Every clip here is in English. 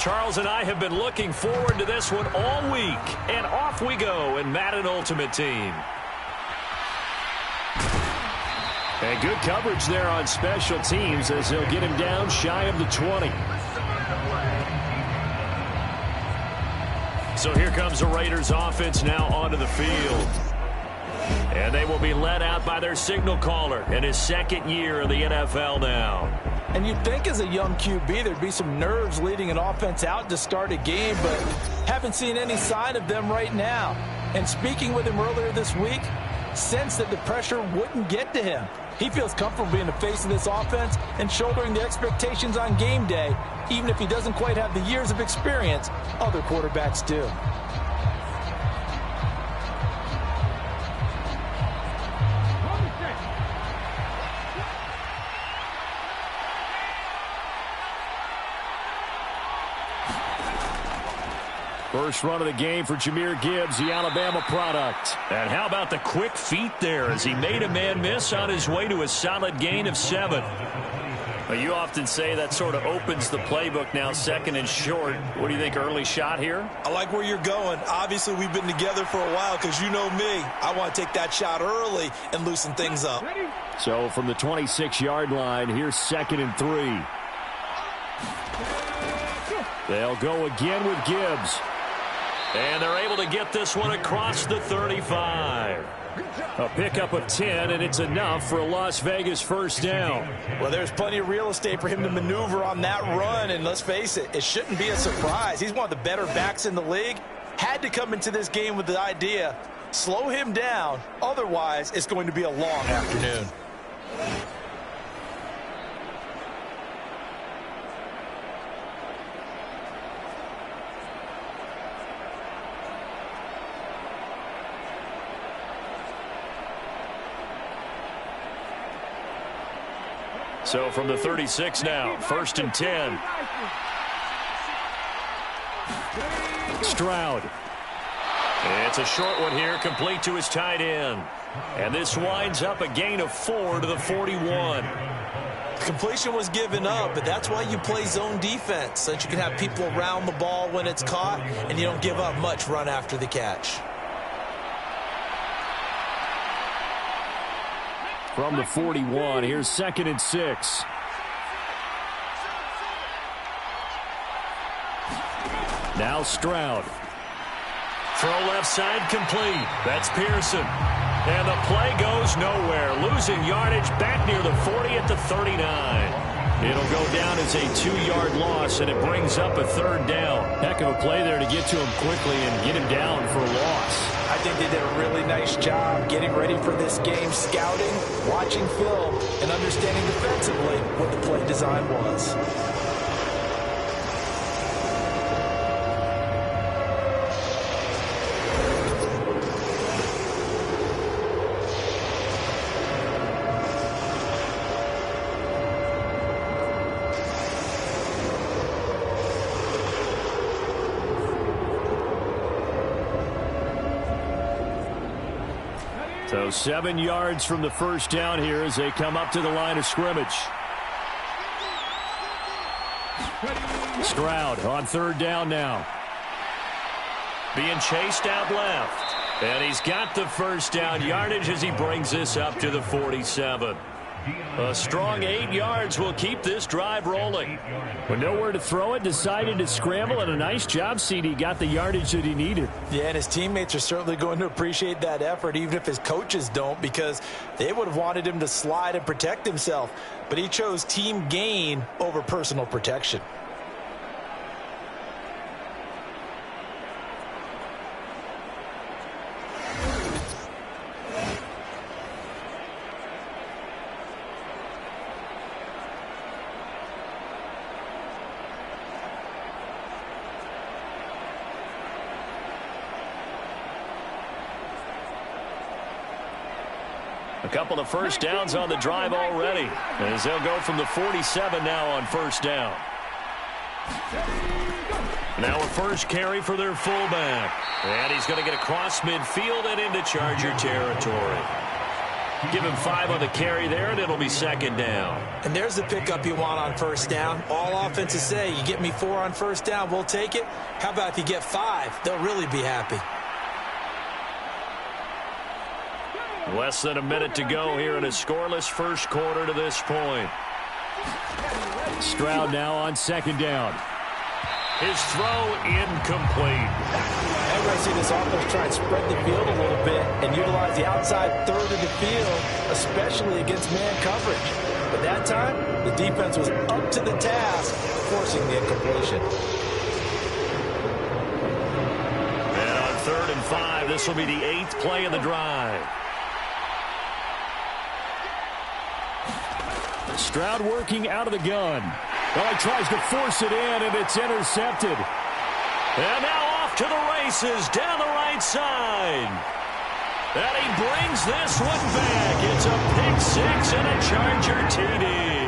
Charles and I have been looking forward to this one all week. And off we go in Madden Ultimate Team. And good coverage there on special teams as they'll get him down shy of the 20. So here comes the Raiders offense now onto the field. And they will be led out by their signal caller in his second year in the NFL now. And you'd think as a young QB there'd be some nerves leading an offense out to start a game, but haven't seen any sign of them right now. And speaking with him earlier this week, sensed that the pressure wouldn't get to him. He feels comfortable being the face of this offense and shouldering the expectations on game day, even if he doesn't quite have the years of experience other quarterbacks do. First run of the game for Jahmyr Gibbs, the Alabama product. And how about the quick feet there as he made a man miss on his way to a solid gain of 7. Well, you often say that sort of opens the playbook now, second and short. What do you think, early shot here? I like where you're going. Obviously, we've been together for a while because you know me. I want to take that shot early and loosen things up. So from the 26-yard line, here's 2nd and 3. They'll go again with Gibbs. And they're able to get this one across the 35. A pickup of 10, and it's enough for a Las Vegas first down. Well, there's plenty of real estate for him to maneuver on that run, and let's face it, it shouldn't be a surprise. He's one of the better backs in the league. Had to come into this game with the idea, slow him down, otherwise it's going to be a long afternoon. So from the 36 now, 1st and 10. Stroud. It's a short one here, complete to his tight end. And this winds up a gain of 4 to the 41. Completion was given up, but that's why you play zone defense, so that you can have people around the ball when it's caught, and you don't give up much run after the catch. From the 41, here's 2nd and 6. Now Stroud. Throw left side complete. That's Pearson. And the play goes nowhere. Losing yardage back near the 40 at the 39. It'll go down as a 2-yard loss, and it brings up a 3rd down. Heck of a play there to get to him quickly and get him down for a loss. I think they did a really nice job getting ready for this game, scouting, watching film, and understanding defensively what the play design was. So 7 yards from the first down here as they come up to the line of scrimmage. Stroud on 3rd down now. Being chased out left. And he's got the first down yardage as he brings this up to the 47. A strong 8 yards will keep this drive rolling. With nowhere to throw it, decided to scramble, and a nice job, CD. Got the yardage that he needed. Yeah, and his teammates are certainly going to appreciate that effort, even if his coaches don't, because they would have wanted him to slide and protect himself. But he chose team gain over personal protection. A couple of first downs on the drive already, as they'll go from the 47 now on 1st down. Now a first carry for their fullback. And he's going to get across midfield and into Charger territory. Give him 5 on the carry there, and it'll be second down. And there's the pickup you want on first down. All offenses say, you get me 4 on first down, we'll take it. How about if you get 5? They'll really be happy. Less than a minute to go here in a scoreless first quarter to this point. Stroud now on second down. His throw incomplete. Everybody see this offense try and spread the field a little bit and utilize the outside third of the field, especially against man coverage. But that time, the defense was up to the task, forcing the incompletion. And on 3rd and 5, this will be the 8th play of the drive. Stroud working out of the gun. Well, he tries to force it in, and it's intercepted. And now off to the races down the right side. And he brings this one back. It's a pick 6 and a Charger TD.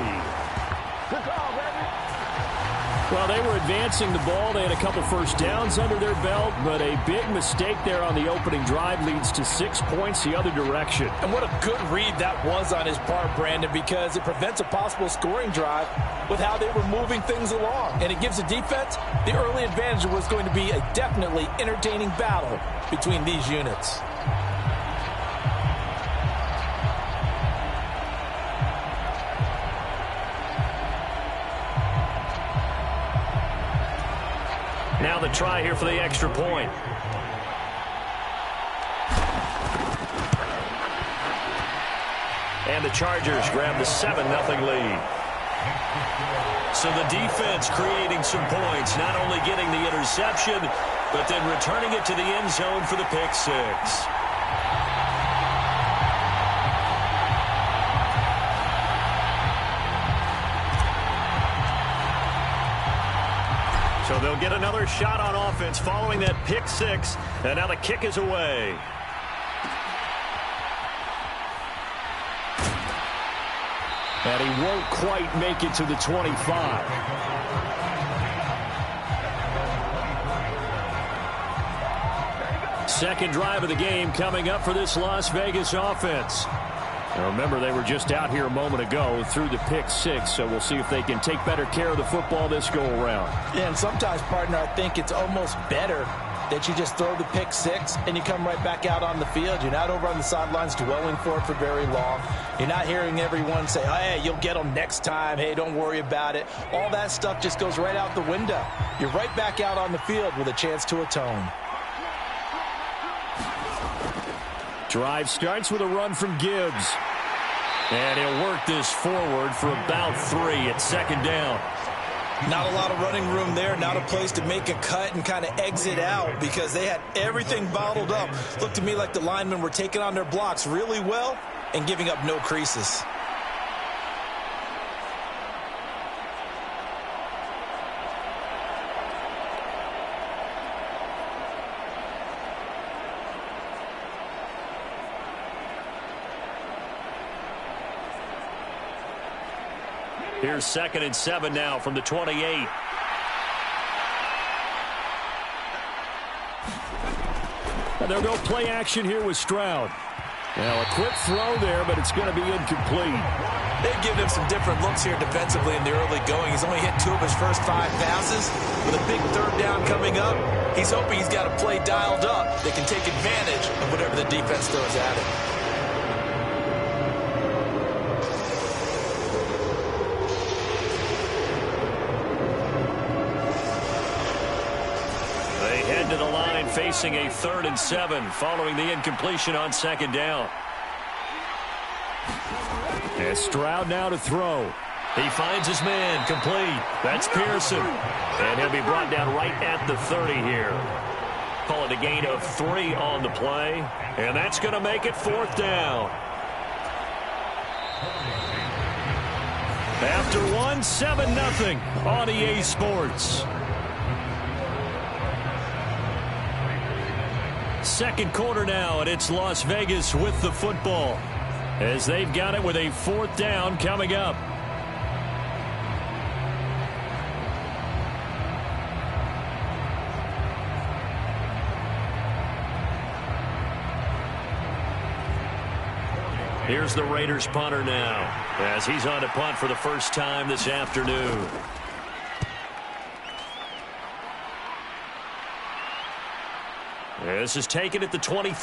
Well, they were advancing the ball. They had a couple first downs under their belt, but a big mistake there on the opening drive leads to 6 points the other direction. And what a good read that was on his part, Brandon, because it prevents a possible scoring drive with how they were moving things along. And it gives the defense the early advantage. It was going to be a definitely entertaining battle between these units. Now the try here for the extra point. And the Chargers grab the 7-0 lead. So the defense creating some points, not only getting the interception, but then returning it to the end zone for the pick 6. So they'll get another shot on offense following that pick 6, and now the kick is away. And he won't quite make it to the 25. Second drive of the game coming up for this Las Vegas offense. Now remember, they were just out here a moment ago through the pick 6, so we'll see if they can take better care of the football this go-around. Yeah, and sometimes, partner, I think it's almost better that you just throw the pick 6 and you come right back out on the field. You're not over on the sidelines dwelling for it for very long. You're not hearing everyone say, hey, you'll get them next time. Hey, don't worry about it. All that stuff just goes right out the window. You're right back out on the field with a chance to atone. Drive starts with a run from Gibbs. And he'll work this forward for about 3 at second down. Not a lot of running room there, not a place to make a cut and kind of exit out because they had everything bottled up. Looked to me like the linemen were taking on their blocks really well and giving up no creases. Here's 2nd and 7 now from the 28. And they'll go play action here with Stroud. Now a quick throw there, but it's going to be incomplete. They've given him some different looks here defensively in the early going. He's only hit 2 of his first 5 passes. With a big 3rd down coming up, he's hoping he's got a play dialed up that can take advantage of whatever the defense throws at him. To the line facing a 3rd and 7 following the incompletion on 2nd down. And Stroud now to throw. He finds his man complete. That's Pearson. And he'll be brought down right at the 30 here. Call it a gain of 3 on the play. And that's going to make it 4th down. After 1, 7-0 on EA Sports. Second quarter now, and it's Las Vegas with the football as they've got it with a 4th down coming up. Here's the Raiders punter now as he's on to punt for the first time this afternoon. This is taken at the 23.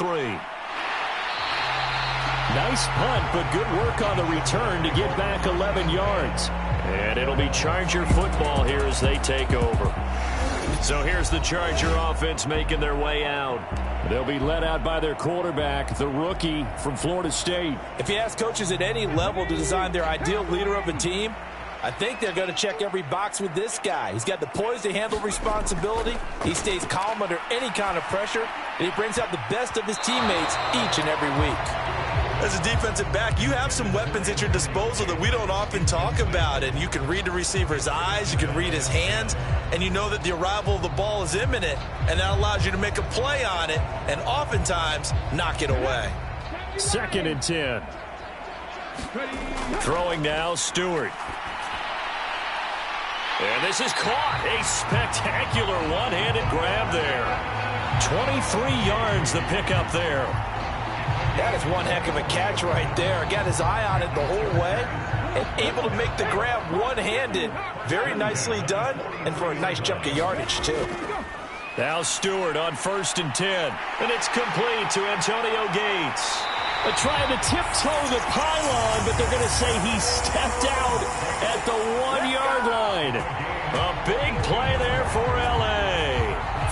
Nice punt, but good work on the return to get back 11 yards. And it'll be Charger football here as they take over. So here's the Charger offense making their way out. They'll be led out by their quarterback, the rookie from Florida State. If you ask coaches at any level to design their ideal leader of a team, I think they're going to check every box with this guy. He's got the poise to handle responsibility. He stays calm under any kind of pressure, and he brings out the best of his teammates each and every week. As a defensive back, you have some weapons at your disposal that we don't often talk about. And you can read the receiver's eyes, you can read his hands, and you know that the arrival of the ball is imminent, and that allows you to make a play on it and oftentimes knock it away. 2nd and 10. Throwing now, Stewart. And this is caught. A spectacular one-handed grab there. 23 yards the pickup there. That is one heck of a catch right there. Got his eye on it the whole way and able to make the grab one-handed. Very nicely done, and for a nice chunk of yardage, too. Now Stewart on 1st and 10. And it's complete to Antonio Gates. They're trying to tiptoe the pylon, but they're going to say he stepped out at the 1-yard line. A big play there for L.A.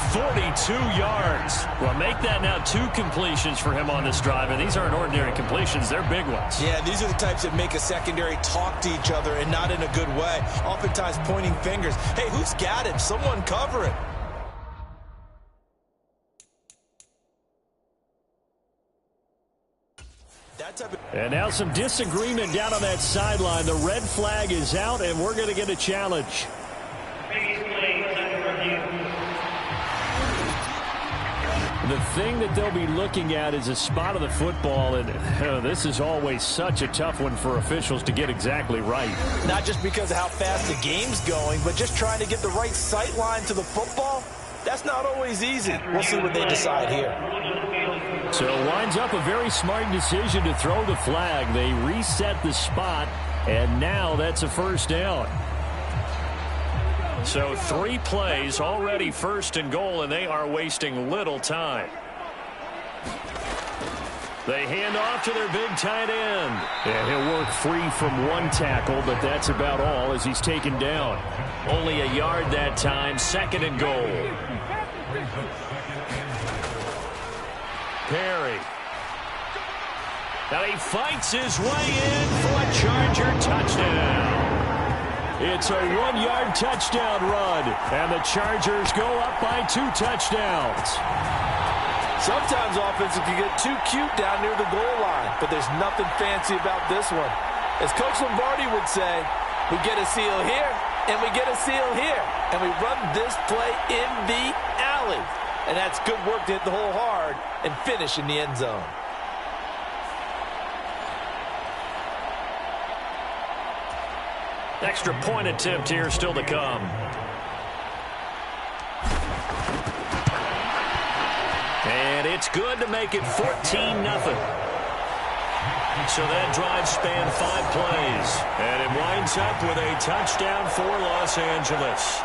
42 yards. Well, make that now 2 completions for him on this drive, and these aren't ordinary completions. They're big ones. Yeah, these are the types that make a secondary talk to each other and not in a good way. Oftentimes pointing fingers. Hey, who's got him? Someone cover it. And now some disagreement down on that sideline. The red flag is out, and we're going to get a challenge. The thing that they'll be looking at is a spot of the football, and this is always such a tough one for officials to get exactly right. Not just because of how fast the game's going, but just trying to get the right sight line to the football. That's not always easy. We'll see what they decide here. So it winds up a very smart decision to throw the flag. They reset the spot, and now that's a first down. So 3 plays, already 1st and goal, and they are wasting little time. They hand off to their big tight end. And he'll work free from 1 tackle, but that's about all as he's taken down. Only a yard that time, 2nd and goal. Perry. Now he fights his way in for a Charger touchdown. It's a 1-yard touchdown run, and the Chargers go up by 2 touchdowns. Sometimes offenses can get too cute down near the goal line, but there's nothing fancy about this one. As Coach Lombardi would say, we get a seal here, and we get a seal here, and we run this play in the alley. And that's good work to hit the hole hard and finish in the end zone. Extra point attempt here still to come. And it's good to make it 14-0. So that drive spanned 5 plays. And it winds up with a touchdown for Los Angeles.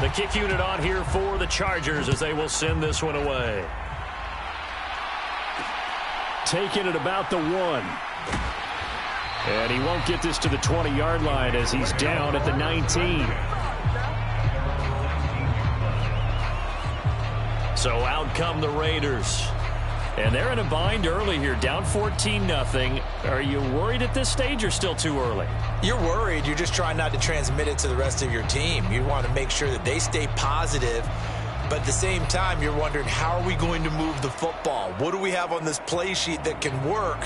The kick unit on here for the Chargers as they will send this one away. Taking it about the 1. And he won't get this to the 20-yard line as he's down at the 19. So out come the Raiders. And they're in a bind early here, down 14-0. Are you worried at this stage or still too early? You're worried. You're just trying not to transmit it to the rest of your team. You want to make sure that they stay positive. But at the same time, you're wondering, how are we going to move the football? What do we have on this play sheet that can work?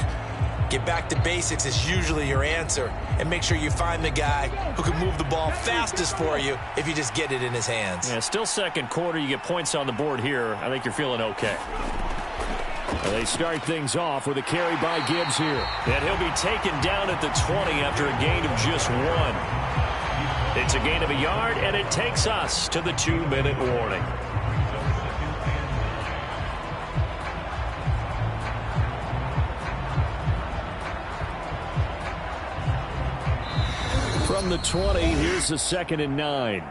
Get back to basics is usually your answer. And make sure you find the guy who can move the ball fastest for you if you just get it in his hands. Yeah, still 2nd quarter. You get points on the board here. I think you're feeling okay. They start things off with a carry by Gibbs here. And he'll be taken down at the 20 after a gain of just 1. It's a gain of a yard, and it takes us to the 2-minute warning. From the 20, here's a 2nd and 9.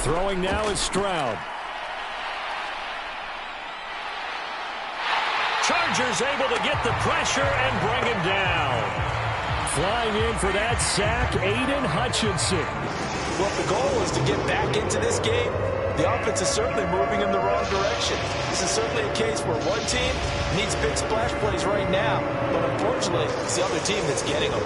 Throwing now is Stroud. Chargers able to get the pressure and bring him down. Flying in for that sack, Aiden Hutchinson. Well, the goal is to get back into this game. The offense is certainly moving in the wrong direction. This is certainly a case where one team needs big splash plays right now, but unfortunately, it's the other team that's getting them.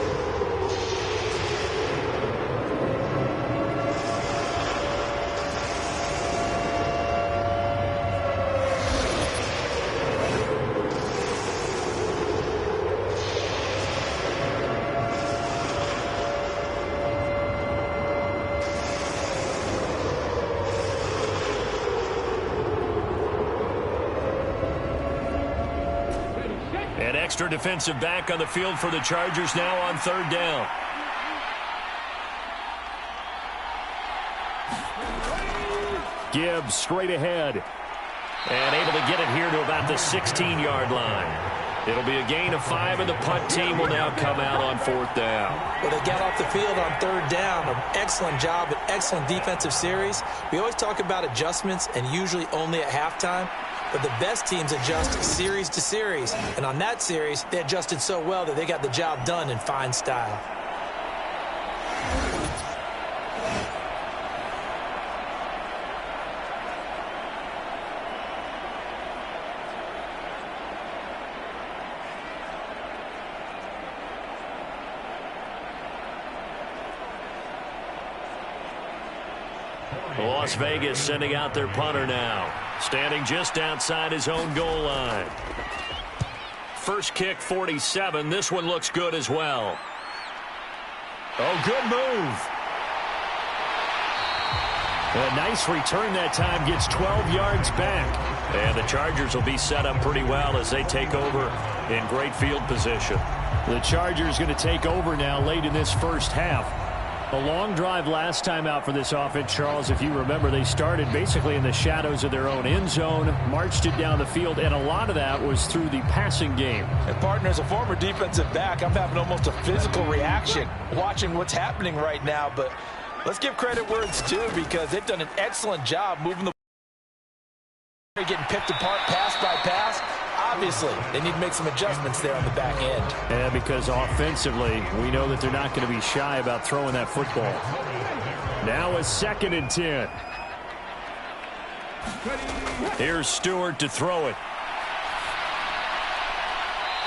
An extra defensive back on the field for the Chargers now on 3rd down. Gibbs straight ahead. And able to get it here to about the 16-yard line. It'll be a gain of 5, and the punt team will now come out on 4th down. Well, they got off the field on 3rd down. An excellent job, an excellent defensive series. We always talk about adjustments, and usually only at halftime. But the best teams adjust series to series. And on that series, they adjusted so well that they got the job done in fine style. Las Vegas sending out their punter now. Standing just outside his own goal line. First kick, 47. This one looks good as well. Oh, good move. A nice return that time. Gets 12 yards back. And the Chargers will be set up pretty well as they take over in great field position. The Chargers going to take over now late in this first half. A long drive last time out for this offense, Charles. If you remember, they started basically in the shadows of their own end zone, marched it down the field, and a lot of that was through the passing game. And partner, as a former defensive back, I'm having almost a physical reaction watching what's happening right now. But let's give credit where it's due, because they've done an excellent job moving the ball, getting picked apart pass by pass. Obviously, they need to make some adjustments there on the back end. Yeah, because offensively, we know that they're not going to be shy about throwing that football. Now a 2nd and 10. Here's Stewart to throw it.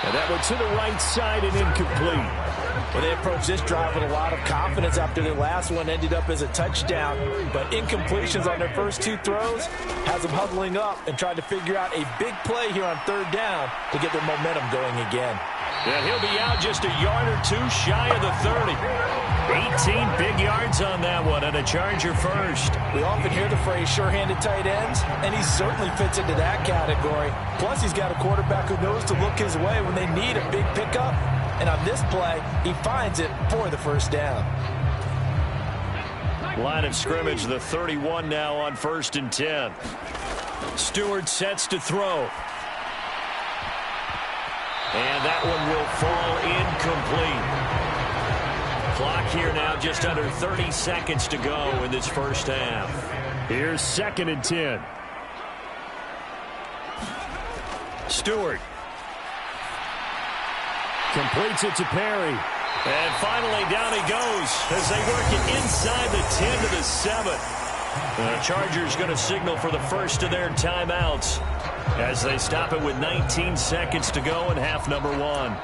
And that one to the right side and incomplete. Well, they approached this drive with a lot of confidence after their last one ended up as a touchdown. But incompletions on their first 2 throws has them huddling up and trying to figure out a big play here on 3rd down to get their momentum going again. And he'll be out just a yard or 2 shy of the 30. 18 big yards on that one, and a Charger first. We often hear the phrase sure-handed tight ends, and he certainly fits into that category. Plus, he's got a quarterback who knows to look his way when they need a big pickup. And on this play, he finds it for the first down. Line of scrimmage, the 31 now on 1st and 10. Stewart sets to throw. And that one will fall incomplete. Clock here now just under 30 seconds to go in this first half. Here's 2nd and 10. Stewart. Completes it to Perry. And finally down he goes as they work it inside the 10 to the 7. The Chargers going to signal for the first of their timeouts as they stop it with 19 seconds to go in half number 1.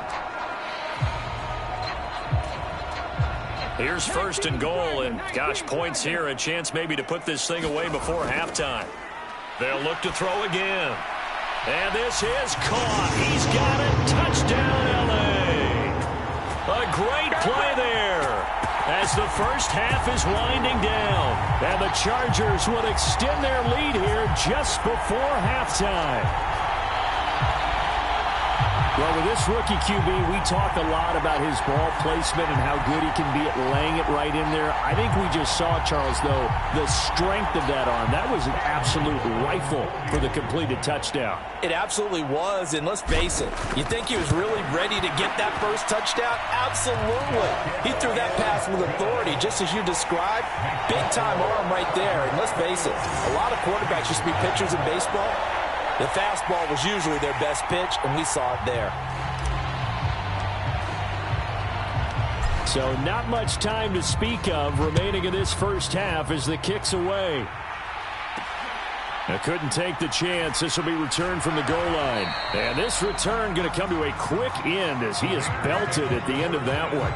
Here's first and goal, and gosh, points here, a chance maybe to put this thing away before halftime. They'll look to throw again. And this is caught. He's got it. Touchdown, L.A. A great play there as the first half is winding down. And the Chargers will extend their lead here just before halftime. Well, with this rookie QB, we talk a lot about his ball placement and how good he can be at laying it right in there. I think we just saw, Charles, though, the strength of that arm. That was an absolute rifle for the completed touchdown. It absolutely was, and let's face it, you think he was really ready to get that first touchdown? Absolutely. He threw that pass with authority, just as you described. Big-time arm right there, and let's face it, a lot of quarterbacks used to be pitchers in baseball. The fastball was usually their best pitch, and we saw it there. So not much time to speak of remaining in this first half as the kick's away. Couldn't take the chance. This will be returned from the goal line. And this return going to come to a quick end as he is belted at the end of that one.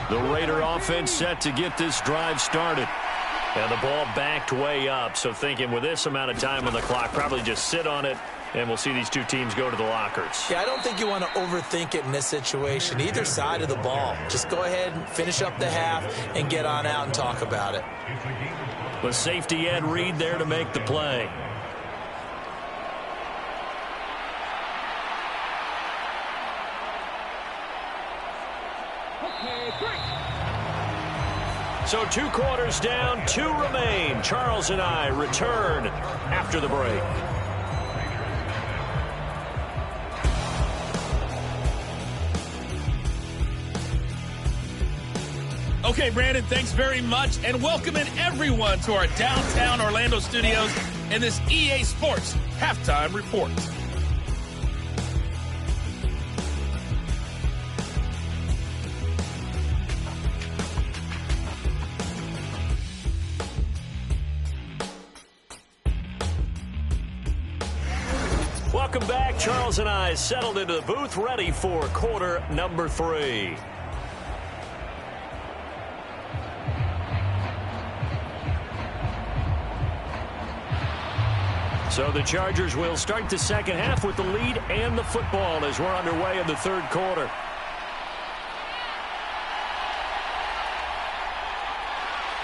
The Raider offense set to get this drive started. And the ball backed way up, so thinking with this amount of time on the clock, probably just sit on it, and we'll see these two teams go to the lockers. Yeah, I don't think you want to overthink it in this situation, either side of the ball. Just go ahead and finish up the half and get on out and talk about it. With safety Ed Reed there to make the play. So 2 quarters down, 2 remain. Charles and I return after the break. Okay, Brandon, thanks very much, and welcoming everyone to our downtown Orlando studios in this EA Sports Halftime Report. Welcome back. Charles and I settled into the booth, ready for quarter number 3. So the Chargers will start the second half with the lead and the football as we're underway in the third quarter.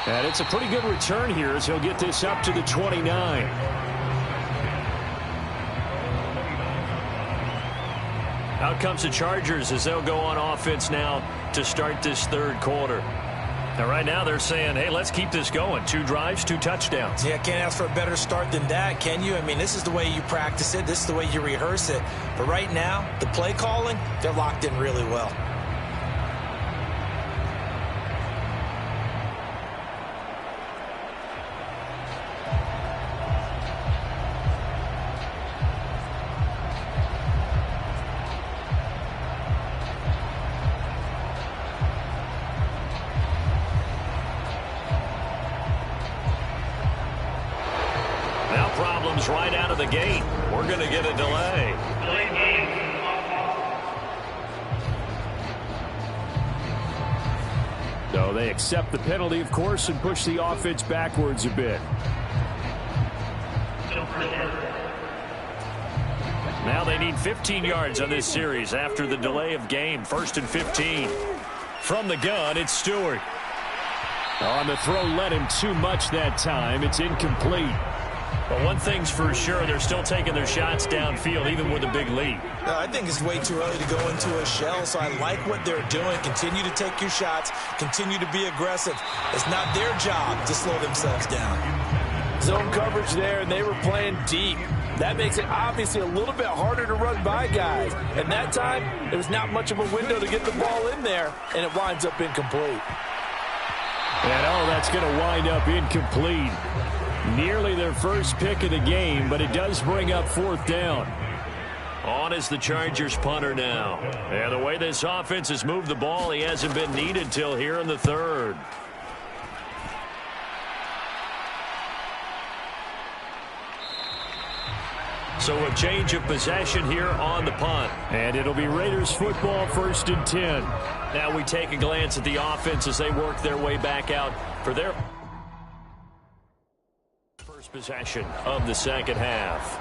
And it's a pretty good return here as he'll get this up to the 29. Out comes the Chargers as they'll go on offense now to start this third quarter. Now, right now they're saying, hey, let's keep this going. 2 drives, 2 touchdowns. Yeah, can't ask for a better start than that, can you? I mean, this is the way you practice it. This is the way you rehearse it. But right now, the play calling, they're locked in really well. Right out of the gate. We're going to get a delay. So they accept the penalty, of course, and push the offense backwards a bit. Now they need 15 yards on this series after the delay of game. 1st and 15. From the gun, it's Stewart. On the throw, led him too much that time. It's incomplete. But one thing's for sure, they're still taking their shots downfield, even with a big lead. I think it's way too early to go into a shell, so I like what they're doing. Continue to take your shots. Continue to be aggressive. It's not their job to slow themselves down. Zone coverage there, and they were playing deep. That makes it obviously a little bit harder to run by guys. And that time, there was not much of a window to get the ball in there, and it winds up incomplete. And, that's going to wind up incomplete. Nearly their first pick of the game, but it does bring up 4th down. On is the Chargers punter now. And the way this offense has moved the ball, he hasn't been needed till here in the third. So a change of possession here on the punt. And it'll be Raiders football, 1st and 10. Now we take a glance at the offense as they work their way back out for their first possession of the second half.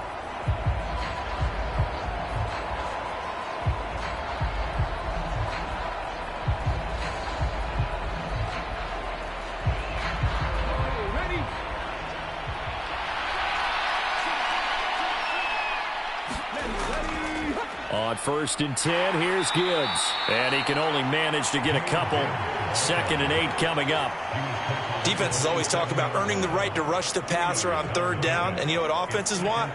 On 1st and 10, here's Gibbs. And he can only manage to get a couple. 2nd and 8 coming up. Defenses always talk about earning the right to rush the passer on 3rd down. And you know what offenses want?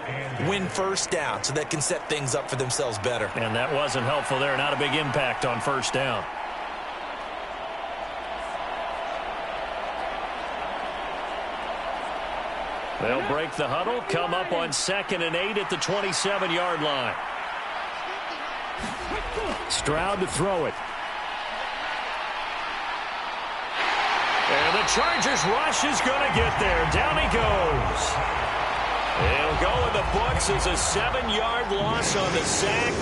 Win 1st down so they can set things up for themselves better. And that wasn't helpful there. Not a big impact on 1st down. They'll break the huddle, come up on 2nd and 8 at the 27-yard line. Stroud to throw it. And the Chargers rush is going to get there. Down he goes. He'll go in the books as a 7-yard loss on the sack,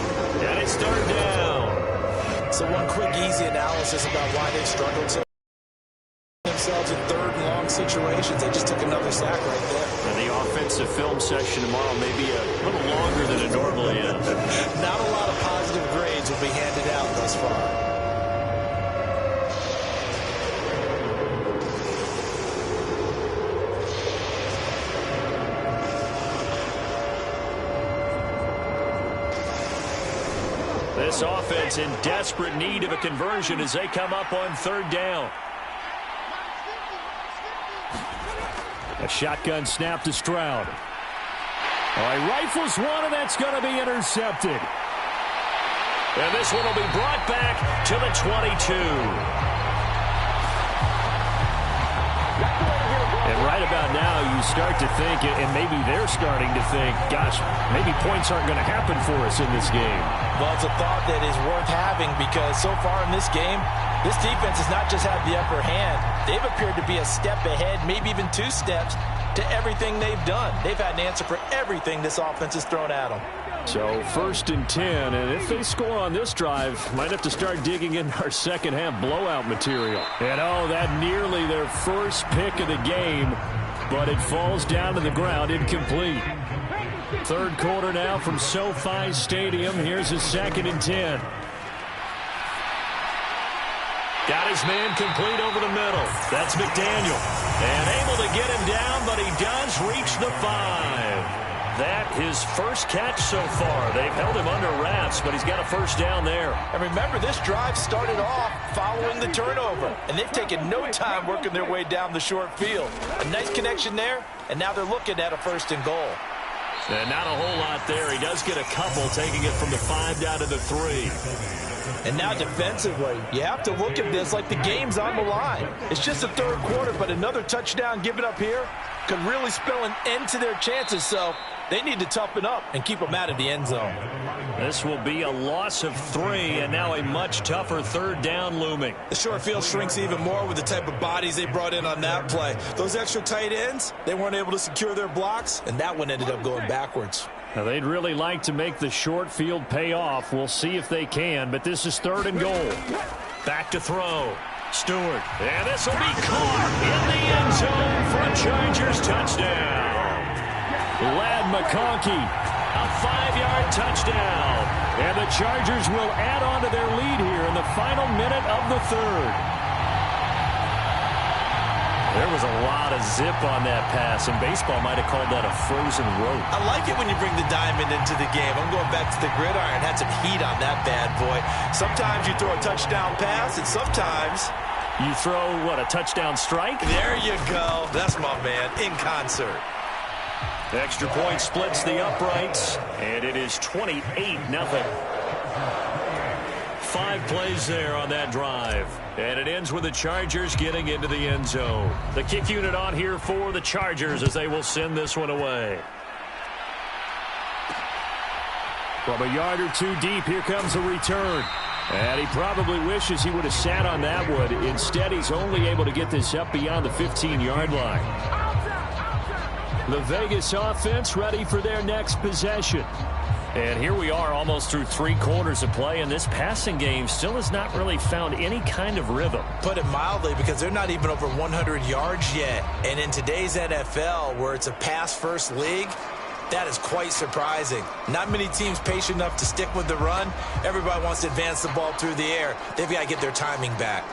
and it's 3rd down. So one quick, easy analysis about why they've struggled so themselves in 3rd and long situations. They just took another sack right there. And the offensive film session tomorrow may be a little longer than it normally is. Not a lot of positive grades will be handed out thus far. This offense in desperate need of a conversion as they come up on 3rd down. A shotgun snap to Stroud. He rifles one, and that's going to be intercepted. And this one will be brought back to the 22. And right about now, you start to think, and maybe they're starting to think, gosh, maybe points aren't going to happen for us in this game. Well, it's a thought that is worth having because so far in this game, this defense has not just had the upper hand. They've appeared to be a step ahead, maybe even 2 steps to everything they've done. They've had an answer for everything this offense has thrown at them. So 1st and 10, and if they score on this drive, might have to start digging in our second half blowout material. And that nearly their first pick of the game, but it falls down to the ground incomplete. 3rd quarter now from SoFi Stadium. Here's his 2nd and 10. Got his man complete over the middle. That's McDaniel. And able to get him down, but he does reach the 5. That his first catch so far. They've held him under wraps, but he's got a 1st down there. And remember, this drive started off following the turnover. And they've taken no time working their way down the short field. A nice connection there, and now they're looking at a 1st and goal. And not a whole lot there. He does get a couple, taking it from the 5 down to the 3. And now defensively, you have to look at this like the game's on the line. It's just the 3rd quarter, but another touchdown given up here could really spell an end to their chances. So they need to toughen up and keep them out of the end zone. This will be a loss of 3, and now a much tougher 3rd down looming. The short field shrinks even more with the type of bodies they brought in on that play. Those extra tight ends, they weren't able to secure their blocks, and that one ended up going backwards. Now, they'd really like to make the short field pay off. We'll see if they can, but this is 3rd and goal. Back to throw. Stewart. And this will be caught in the end zone for a Chargers touchdown. Ladd McConkey, a 5-yard touchdown. And the Chargers will add on to their lead here in the final minute of the 3rd. There was a lot of zip on that pass, and baseball might have called that a frozen rope. I like it when you bring the diamond into the game. I'm going back to the gridiron. Had some heat on that bad boy. Sometimes you throw a touchdown pass, and sometimes you throw, what, a touchdown strike? There you go. That's my man, in concert. Extra point splits the uprights, and it is 28-0. 5 plays there on that drive. And it ends with the Chargers getting into the end zone. The kick unit on here for the Chargers as they will send this one away. From a yard or two deep, here comes a return. And he probably wishes he would have sat on that one. Instead, he's only able to get this up beyond the 15-yard line. The Vegas offense ready for their next possession. And here we are almost through 3 quarters of play, and this passing game still has not really found any kind of rhythm. Put it mildly, because they're not even over 100 yards yet. And in today's NFL, where it's a pass-first league, that is quite surprising. Not many teams patient enough to stick with the run. Everybody wants to advance the ball through the air. They've got to get their timing back.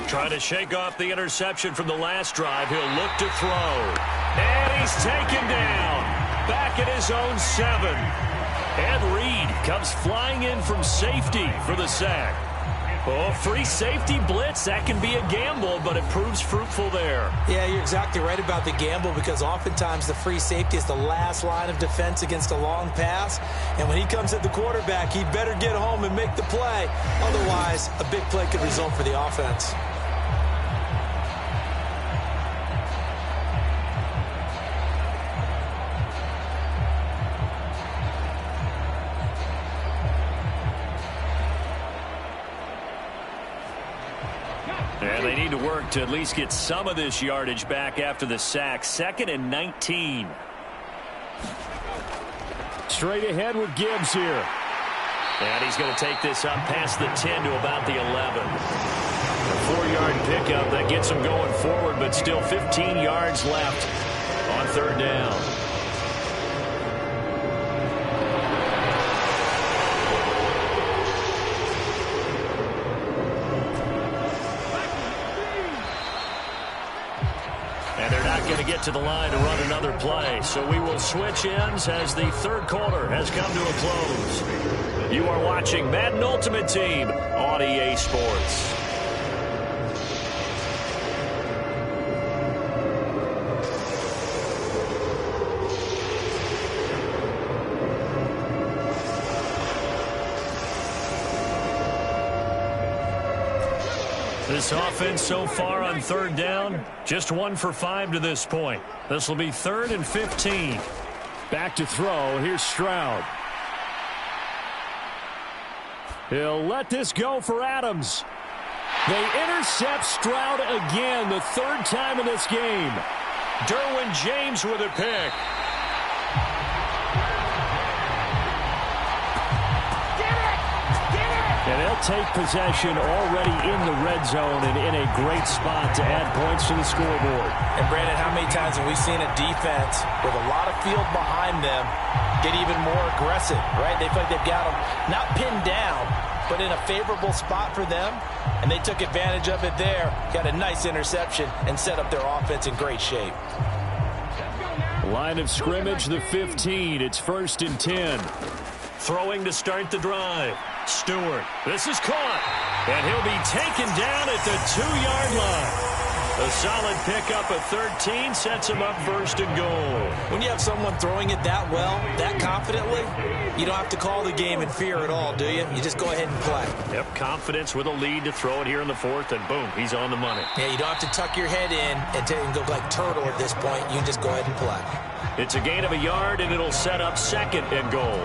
Trying to shake off the interception from the last drive. He'll look to throw. And he's taken down. Back at his own 7. And Reed comes flying in from safety for the sack. Oh, free safety blitz. That can be a gamble, but it proves fruitful there. Yeah, you're exactly right about the gamble, because oftentimes the free safety is the last line of defense against a long pass. And when he comes at the quarterback, he better get home and make the play. Otherwise, a big play could result for the offense. And they need to work to at least get some of this yardage back after the sack. 2nd and 19. Straight ahead with Gibbs here. And he's going to take this up past the 10 to about the 11. A 4-yard pickup that gets him going forward, but still 15 yards left on 3rd down. Going to get to the line to run another play. So we will switch ends as the 3rd quarter has come to a close. You are watching Madden Ultimate Team on EA Sports. This offense so far on 3rd down, just 1 for 5 to this point. This will be 3rd and 15. Back to throw. Here's Stroud. He'll let this go for Adams. They intercept Stroud again, the 3rd time in this game. Derwin James with a pick. And they'll take possession already in the red zone and in a great spot to add points to the scoreboard. And, Brandon, how many times have we seen a defense with a lot of field behind them get even more aggressive, right? They feel like they've got them not pinned down, but in a favorable spot for them, and they took advantage of it there, got a nice interception, and set up their offense in great shape. Line of scrimmage, the 15. It's 1st and 10. Throwing to start the drive. Stewart. This is caught. And he'll be taken down at the 2-yard line. A solid pickup of 13 sets him up 1st and goal. When you have someone throwing it that well, that confidently, you don't have to call the game in fear at all, do you? You just go ahead and play. Yep, confidence with a lead to throw it here in the 4th, and boom, he's on the money. Yeah, you don't have to tuck your head in and go like turtle at this point. You just go ahead and play. It's a gain of a yard, and it'll set up 2nd and goal.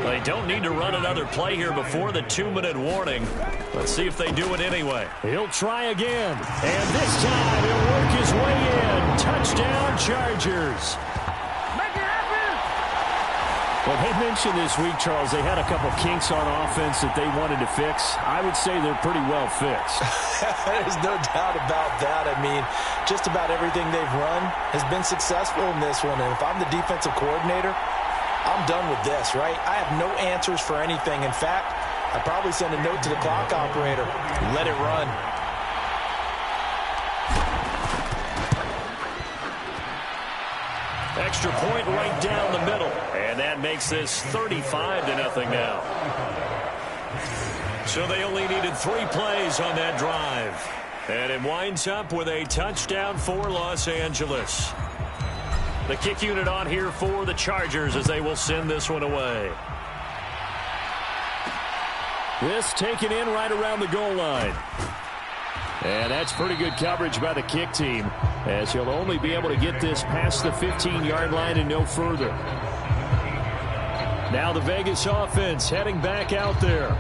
They don't need to run another play here before the 2-minute warning. Let's see if they do it anyway. He'll try again. And this time he'll work his way in. Touchdown, Chargers. Make it happen! Well, they mentioned this week, Charles, they had a couple kinks on offense that they wanted to fix. I would say they're pretty well fixed. There's no doubt about that. I mean, just about everything they've run has been successful in this one. And if I'm the defensive coordinator, I'm done with this, right? I have no answers for anything. In fact, I'd probably send a note to the clock operator. Let it run. Extra point right down the middle. And that makes this 35-0 now. So they only needed 3 plays on that drive. And it winds up with a touchdown for Los Angeles. The kick unit on here for the Chargers as they will send this one away. This taken in right around the goal line. And that's pretty good coverage by the kick team, as he'll only be able to get this past the 15-yard line and no further. Now the Vegas offense heading back out there.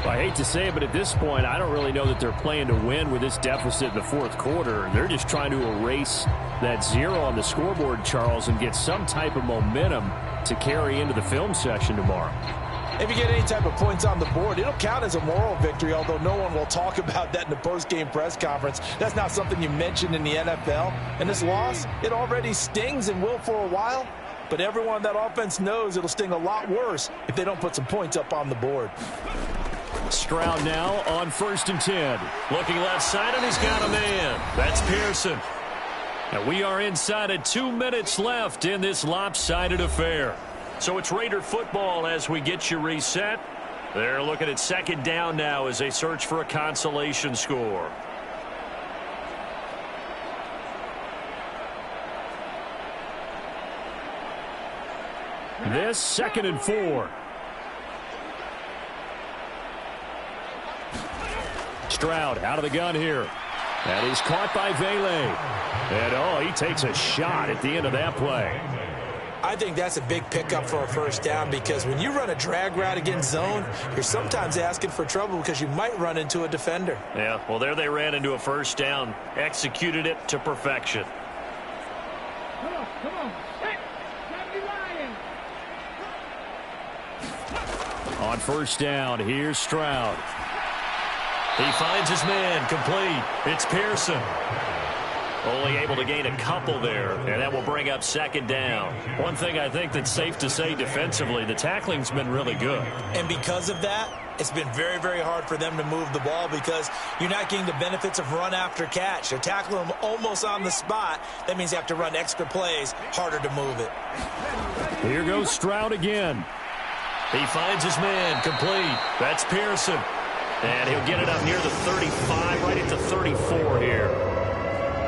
I hate to say it, but at this point, I don't really know that they're playing to win with this deficit in the fourth quarter. They're just trying to erase that 0 on the scoreboard, Charles, and get some type of momentum to carry into the film session tomorrow. If you get any type of points on the board, it'll count as a moral victory, although no one will talk about that in the post-game press conference. That's not something you mentioned in the NFL. And this loss, it already stings and will for a while. But everyone on that offense knows it'll sting a lot worse if they don't put some points up on the board. Stroud now on 1st and 10. Looking left side, and he's got a man. That's Pearson. And we are inside of 2 minutes left in this lopsided affair. So it's Raider football as we get you reset. They're looking at 2nd down now as they search for a consolation score. This 2nd and 4. Stroud out of the gun here. And he's caught by Vele. And, he takes a shot at the end of that play. I think that's a big pickup for a 1st down, because when you run a drag route against zone, you're sometimes asking for trouble because you might run into a defender. Yeah, well, there they ran into a 1st down. Executed it to perfection. Come on. Hey, time to be lying. On 1st down, here's Stroud. He finds his man, complete. It's Pearson. Only able to gain a couple there, and that will bring up 2nd down. One thing I think that's safe to say defensively, the tackling's been really good. And because of that, it's been very, very hard for them to move the ball because you're not getting the benefits of run after catch. They're tackling them almost on the spot. That means you have to run extra plays, harder to move it. Here goes Stroud again. He finds his man, complete. That's Pearson. And he'll get it up near the 35, right at the 34 here.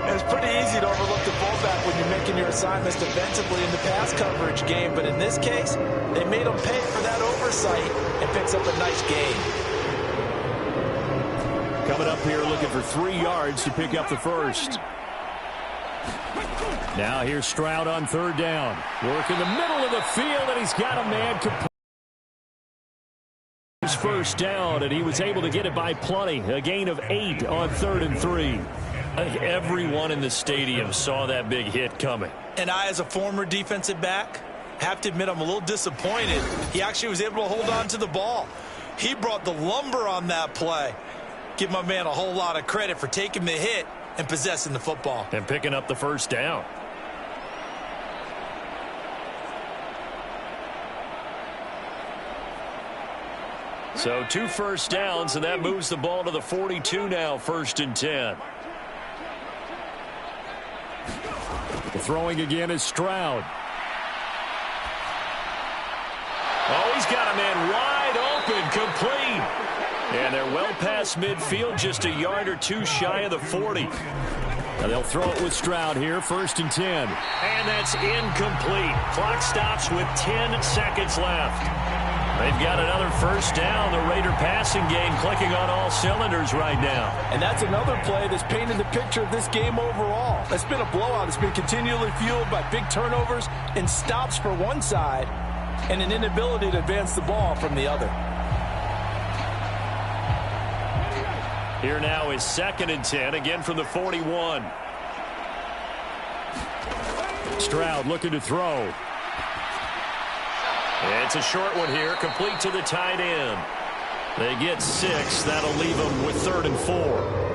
It's pretty easy to overlook the fullback when you're making your assignments defensively in the pass coverage game. But in this case, they made him pay for that oversight and picks up a nice gain. Coming up here looking for 3 yards to pick up the 1st. Now here's Stroud on 3rd down. Work in the middle of the field, and he's got a man complete. His 1st down, and he was able to get it by plenty. A gain of 8 on 3rd and 3. Everyone in the stadium saw that big hit coming. And I, as a former defensive back, have to admit I'm a little disappointed. He actually was able to hold on to the ball. He brought the lumber on that play. Give my man a whole lot of credit for taking the hit and possessing the football. And picking up the 1st down. So 2 1st downs, and that moves the ball to the 42 now, 1st and 10. The throwing again is Stroud. Oh, he's got a man wide open, complete. And they're well past midfield, just a yard or 2 shy of the 40. Now they'll throw it with Stroud here, 1st and 10. And that's incomplete. Clock stops with 10 seconds left. They've got another 1st down. The Raider passing game clicking on all cylinders right now. And that's another play that's painted the picture of this game overall. It's been a blowout. It's been continually fueled by big turnovers and stops for one side and an inability to advance the ball from the other. Here now is 2nd and 10, again from the 41. Stroud looking to throw. It's a short one here, complete to the tight end. They get 6. That'll leave them with 3rd and 4.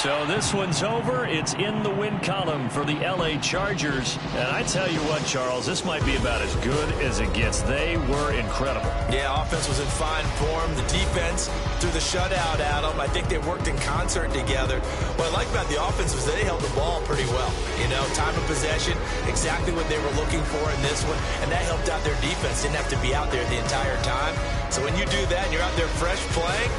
So this one's over. It's in the win column for the L.A. Chargers. And I tell you what, Charles, this might be about as good as it gets. They were incredible. Yeah, offense was in fine form. The defense threw the shutout at them. I think they worked in concert together. What I like about the offense was they held the ball pretty well. You know, time of possession, exactly what they were looking for in this one. And that helped out their defense. Didn't have to be out there the entire time. So when you do that and you're out there fresh playing,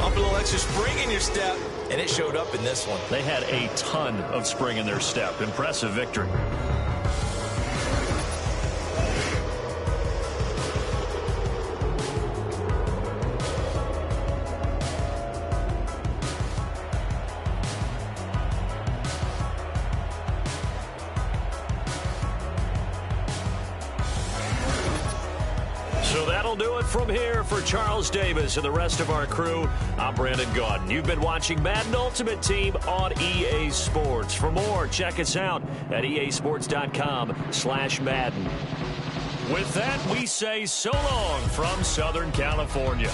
up a little extra spring in your step, and it showed up in this one. They had a ton of spring in their step. Impressive victory. So that'll do it from here for Charles Davis and the rest of our crew. I'm Brandon Gaudin. You've been watching Madden Ultimate Team on EA Sports. For more, check us out at easports.com/Madden. With that, we say so long from Southern California.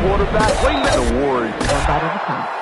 quarterback. The Warriors. One bite at a time.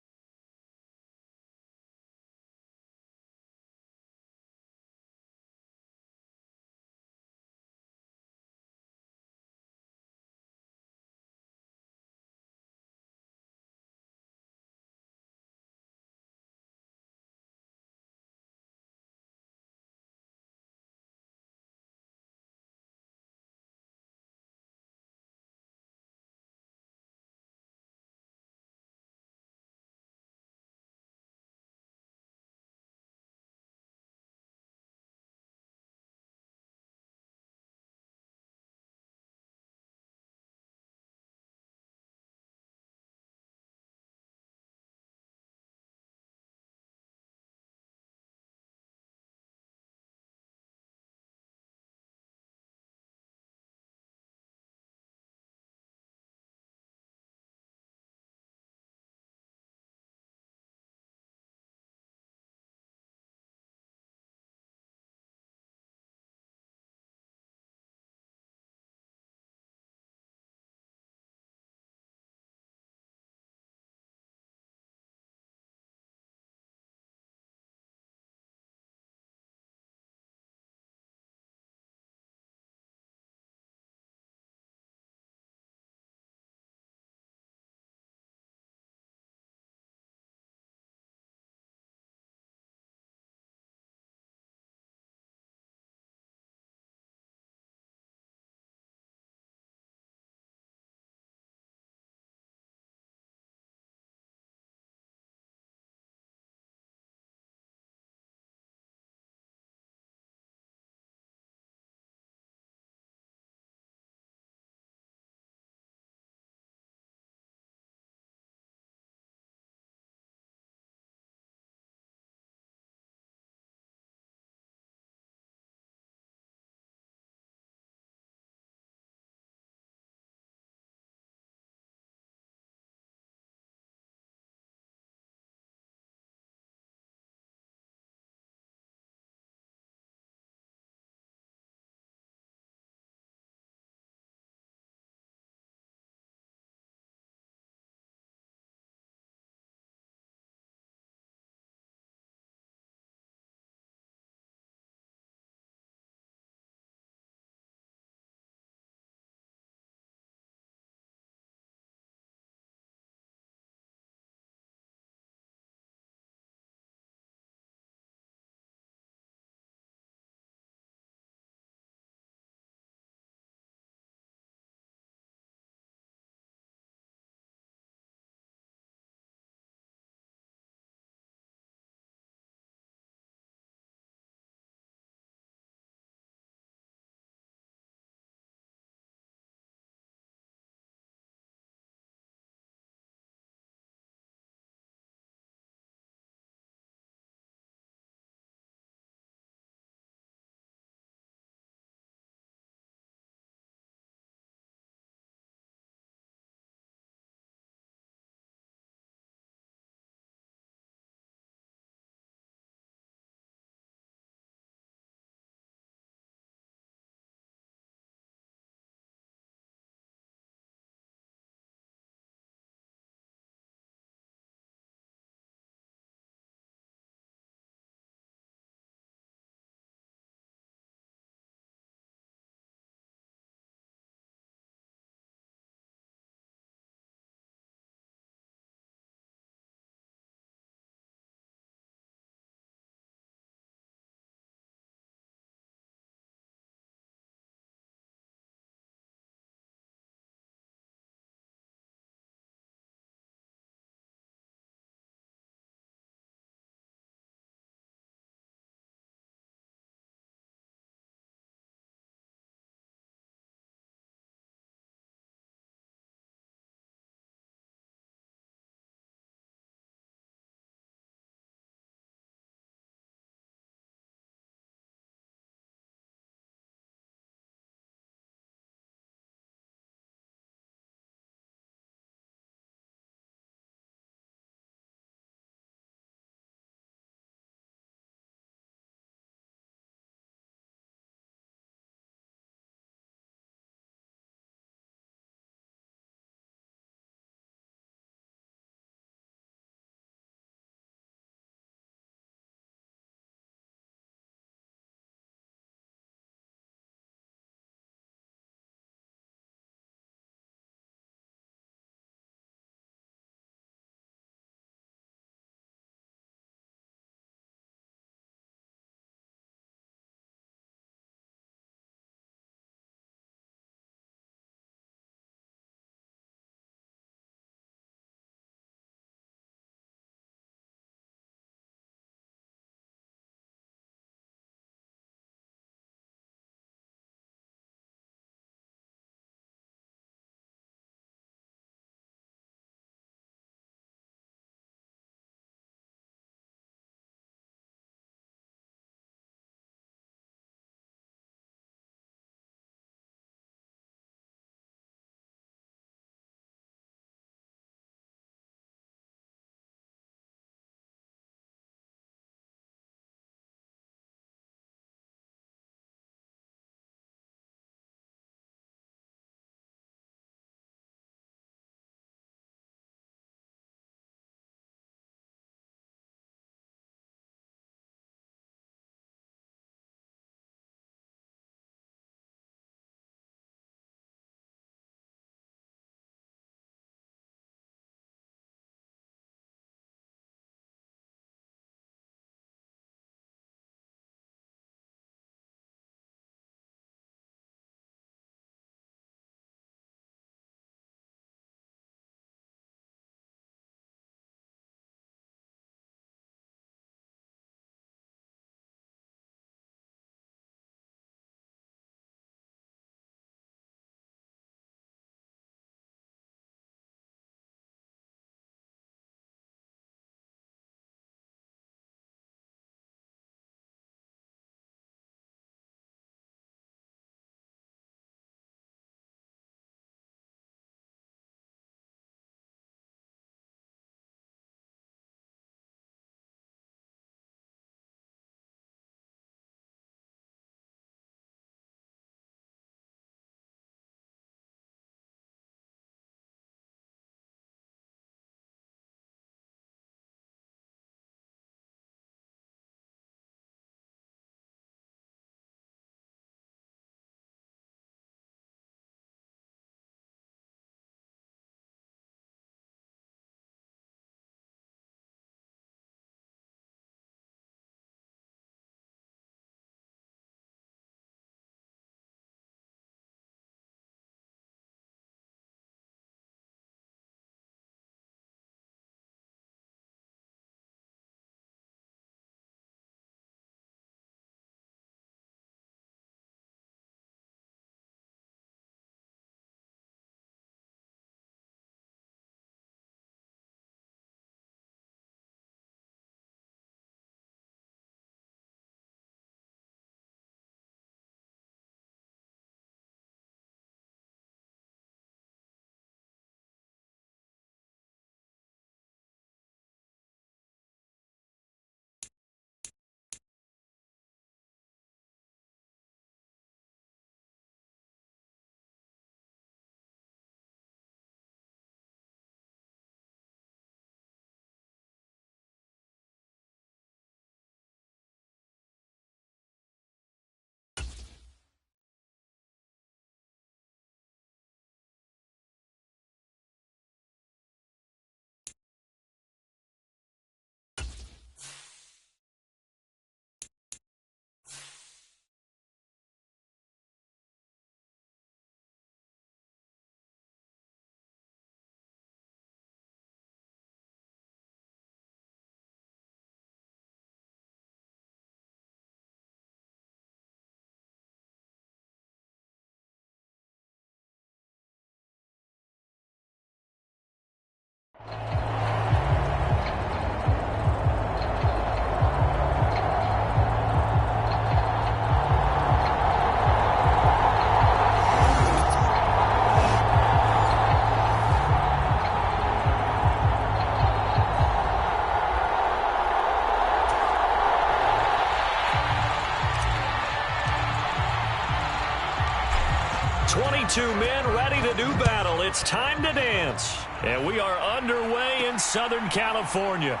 two men ready to do battle. It's time to dance. And we are underway in Southern California.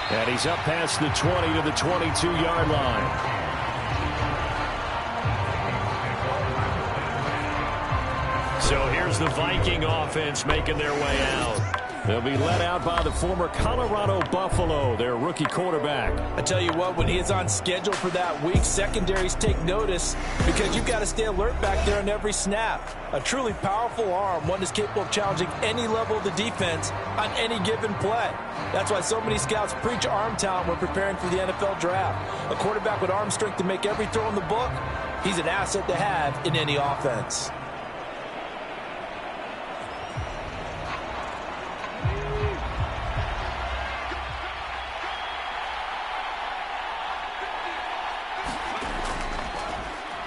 And he's up past the 20 to the 22-yard line. So here's the Viking offense making their way out. They'll be led out by the former Colorado Buffalo, their rookie quarterback. I tell you what, when he is on schedule for that week, secondaries take notice because you've got to stay alert back there on every snap. A truly powerful arm, one that's capable of challenging any level of the defense on any given play. That's why so many scouts preach arm talent when preparing for the NFL draft. A quarterback with arm strength to make every throw in the book, he's an asset to have in any offense.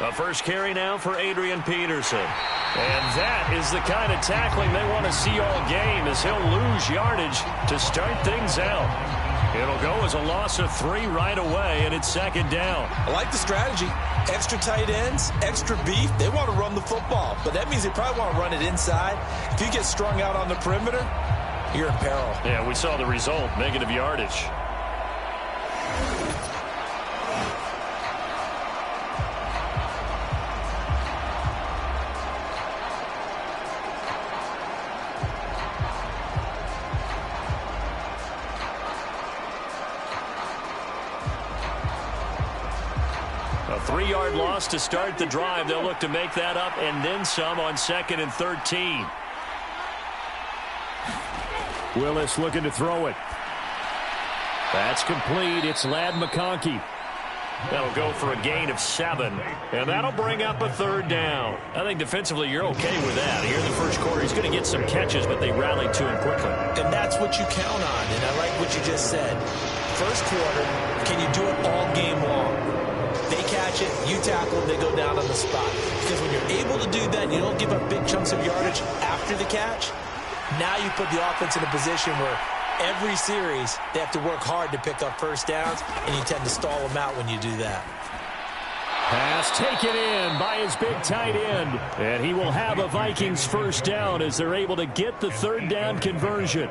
A first carry now for Adrian Peterson. And that is the kind of tackling they want to see all game as he'll lose yardage to start things out. It'll go as a loss of 3 right away, and it's second down. I like the strategy. Extra tight ends, extra beef. They want to run the football, but that means they probably want to run it inside. If you get strung out on the perimeter, you're in peril. Yeah, we saw the result, negative yardage. A 3-yard loss to start the drive. They'll look to make that up and then some on 2nd and 13. Willis looking to throw it. That's complete. It's Ladd McConkey. That'll go for a gain of 7. And that'll bring up a 3rd down. I think defensively you're okay with that. Here in the first quarter, he's going to get some catches, but they rallied to him quickly. And that's what you count on. And I like what you just said. First quarter, can you do it all game long? They catch it, you tackle, they go down on the spot. Because when you're able to do that, you don't give up big chunks of yardage after the catch. Now you put the offense in a position where every series they have to work hard to pick up first downs, and you tend to stall them out when you do that. Pass taken in by his big tight end. And he will have a Vikings first down as they're able to get the 3rd down conversion.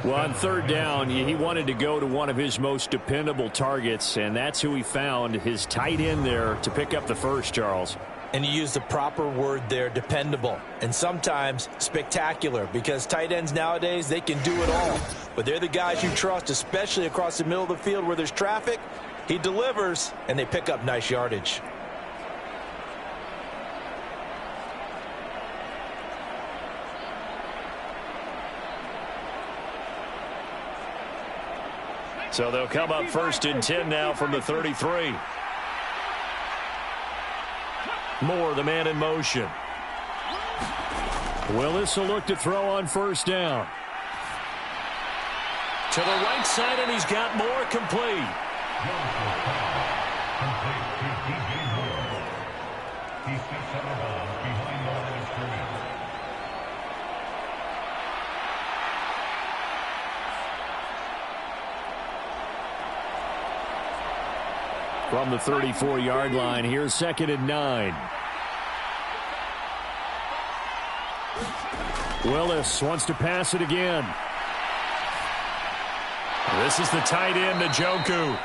Well, on 3rd down, he wanted to go to one of his most dependable targets, and that's who he found, his tight end there, to pick up the first, Charles. And you use the proper word there, dependable, and sometimes spectacular, because tight ends nowadays, they can do it all. But they're the guys you trust, especially across the middle of the field where there's traffic. He delivers, and they pick up nice yardage. So they'll come up 1st and 10 now from the 33. Moore, the man in motion. Willis will look to throw on 1st down. To the right side, and he's got Moore complete. From the 34-yard line, here's 2nd and 9. Willis wants to pass it again. This is the tight end, Njoku.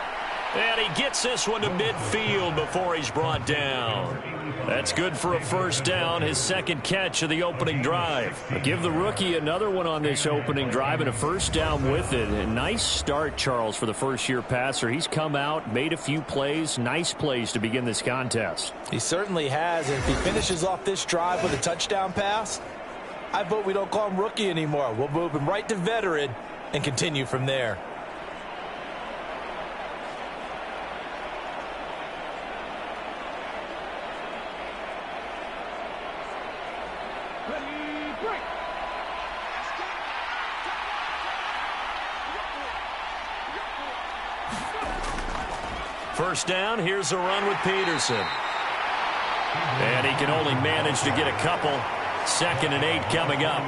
And he gets this one to midfield before he's brought down. That's good for a first down, his 2nd catch of the opening drive. Give the rookie another one on this opening drive and a first down with it. A nice start, Charles, for the first-year passer. He's come out, made a few plays, nice plays to begin this contest. He certainly has, and if he finishes off this drive with a touchdown pass, I vote we don't call him rookie anymore. We'll move him right to veteran and continue from there. First down, here's a run with Peterson. And he can only manage to get a couple. 2nd and 8 coming up.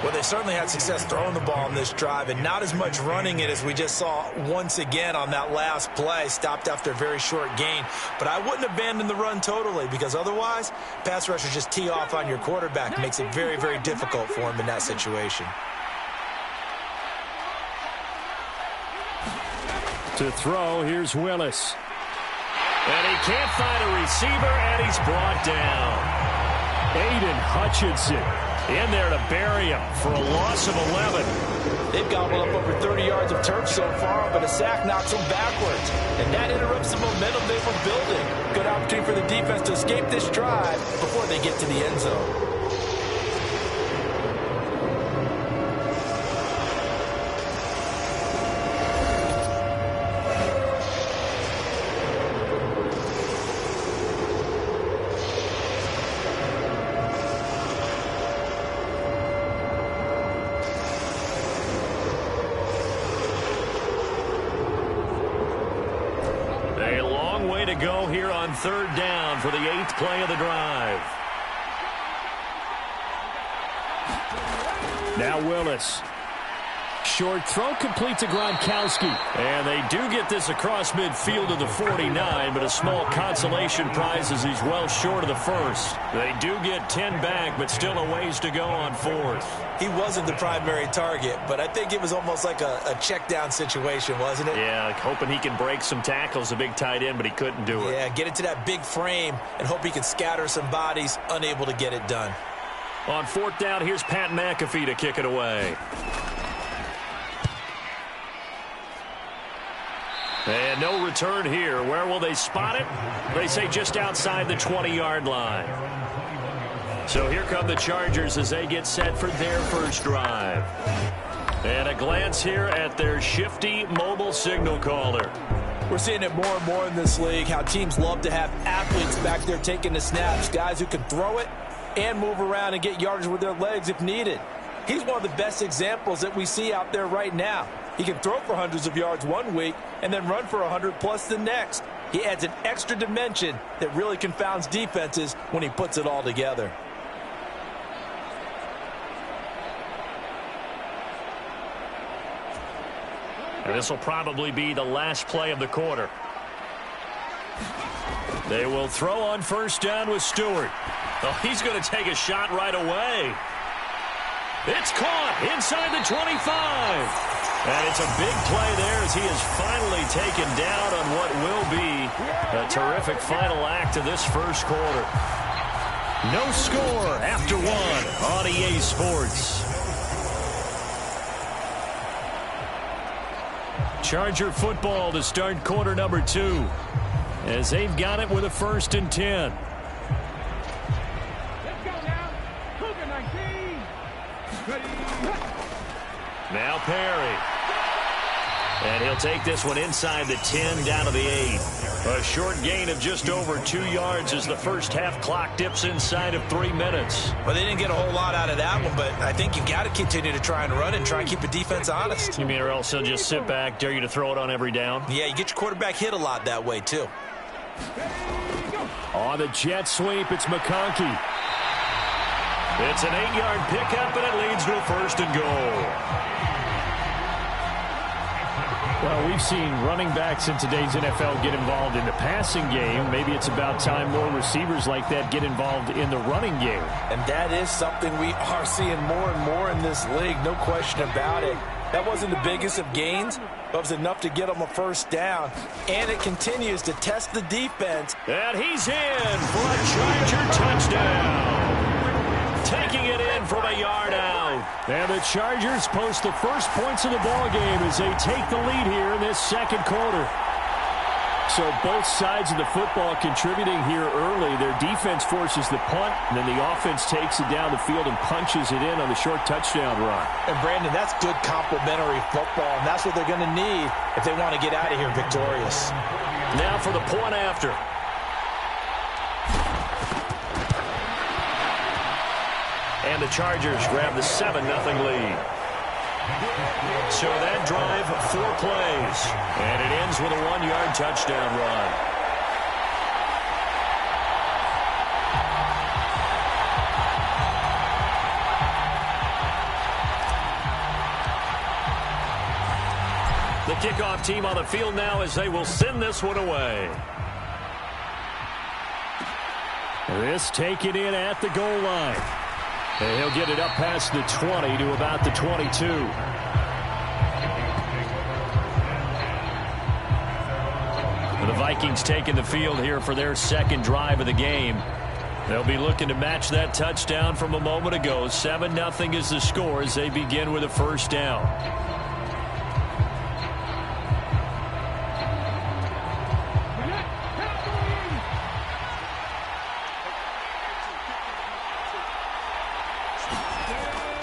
Well, they certainly had success throwing the ball on this drive and not as much running it as we just saw once again on that last play. Stopped after a very short gain. But I wouldn't abandon the run totally because otherwise, pass rushers just tee off on your quarterback. Makes it very, very difficult for him in that situation. To throw, here's Willis. And he can't find a receiver, and he's brought down. Aiden Hutchinson in there to bury him for a loss of 11. They've gobbled up over 30 yards of turf so far, but a sack knocks them backwards. And that interrupts the momentum they were building. Good opportunity for the defense to escape this drive before they get to the end zone. Go here on 3rd down for the 8th play of the drive. Now Willis. Short throw complete to Gronkowski. And they do get this across midfield to the 49, but a small consolation prize as he's well short of the first. They do get 10 back, but still a ways to go on 4th. He wasn't the primary target, but I think it was almost like a check down situation, wasn't it? Yeah, like hoping he can break some tackles, a big tight end, but he couldn't do it. Yeah, get it to that big frame and hope he can scatter some bodies, unable to get it done. On 4th down, here's Pat McAfee to kick it away. And no return here. Where will they spot it? They say just outside the 20-yard line. So here come the Chargers as they get set for their first drive. And a glance here at their shifty mobile signal caller. We're seeing it more and more in this league, how teams love to have athletes back there taking the snaps, guys who can throw it and move around and get yardage with their legs if needed. He's one of the best examples that we see out there right now. He can throw for hundreds of yards one week and then run for 100+ the next. He adds an extra dimension that really confounds defenses when he puts it all together. And this will probably be the last play of the quarter. They will throw on 1st down with Stewart. Oh, he's going to take a shot right away. It's caught inside the 25. And it's a big play there as he is finally taken down on what will be a terrific final act of this first quarter. No score after 1 on EA Sports. Charger football to start quarter number 2 as they've got it with a 1st and 10. Let's go now. Cougar 19. Ready. Now Perry. And he'll take this one inside the 10 down to the 8. A short gain of just over 2 yards as the first half clock dips inside of 3 minutes. Well, they didn't get a whole lot out of that one, but I think you've got to continue to try and run and try and keep the defense honest. You mean or else he'll just sit back, dare you to throw it on every down? Yeah, you get your quarterback hit a lot that way, too. On the jet sweep, it's McConkey. It's an 8-yard pickup, and it leads to a 1st and goal. Well, we've seen running backs in today's NFL get involved in the passing game. Maybe it's about time more receivers like that get involved in the running game. And that is something we are seeing more and more in this league, no question about it. That wasn't the biggest of gains, but it was enough to get them a 1st down. And it continues to test the defense. And he's in for a Charger touchdown. Taking it in from a yard out. And the Chargers post the first points of the ball game as they take the lead here in this 2nd quarter. So both sides of the football contributing here early. Their defense forces the punt, and then the offense takes it down the field and punches it in on the short touchdown run. And, Brandon, that's good complementary football, and that's what they're going to need if they want to get out of here victorious. Now for the point after. And the Chargers grab the 7-0 lead. So that drive, 4 plays. And it ends with a 1-yard touchdown run. The kickoff team on the field now as they will send this one away. This taken in at the goal line. And he'll get it up past the 20 to about the 22. The Vikings taking the field here for their second drive of the game. They'll be looking to match that touchdown from a moment ago. 7-0 is the score as they begin with a first down.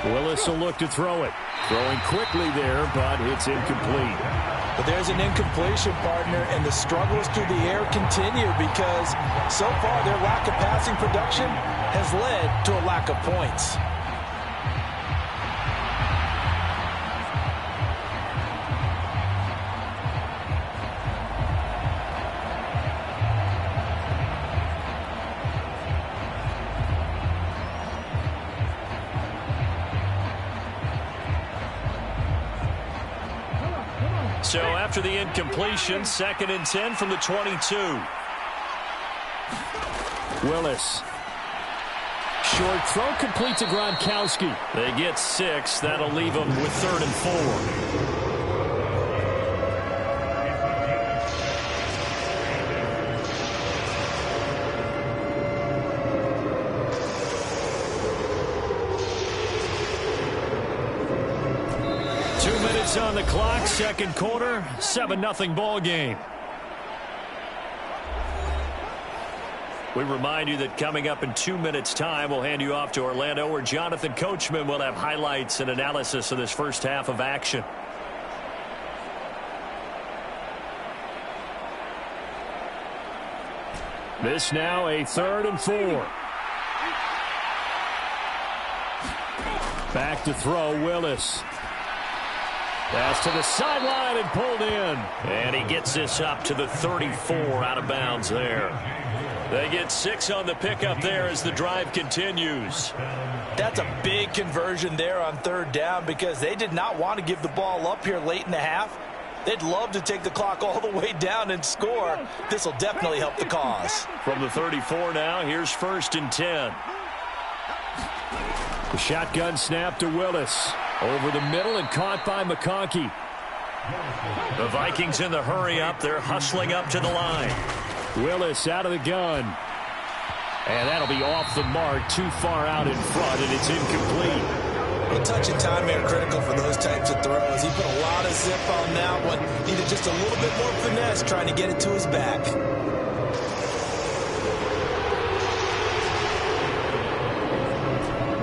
Willis will look to throw it. Throwing quickly there, but it's incomplete. But there's an incompletion, partner, and the struggles through the air continue because so far their lack of passing production has led to a lack of points. So after the incompletion, 2nd and 10 from the 22. Willis. Short throw complete to Gronkowski. They get 6. That'll leave them with 3rd and 4. 2 minutes on the clock, second quarter, 7-0 ball game. We remind you that coming up in 2 minutes' time, we'll hand you off to Orlando, where Jonathan Coachman will have highlights and analysis of this first half of action. This now a 3rd and 4. Back to throw, Willis. Pass to the sideline and pulled in. And he gets this up to the 34, out of bounds there. They get 6 on the pickup there as the drive continues. That's a big conversion there on 3rd down because they did not want to give the ball up here late in the half. They'd love to take the clock all the way down and score. This will definitely help the cause. From the 34 now, here's 1st and 10. The shotgun snap to Willis. Over the middle and caught by McConkey. The Vikings in the hurry up. They're hustling up to the line. Willis out of the gun. And that'll be off the mark, too far out in front, and it's incomplete. Well, touch and time are critical for those types of throws. He put a lot of zip on that one. Needed just a little bit more finesse trying to get it to his back.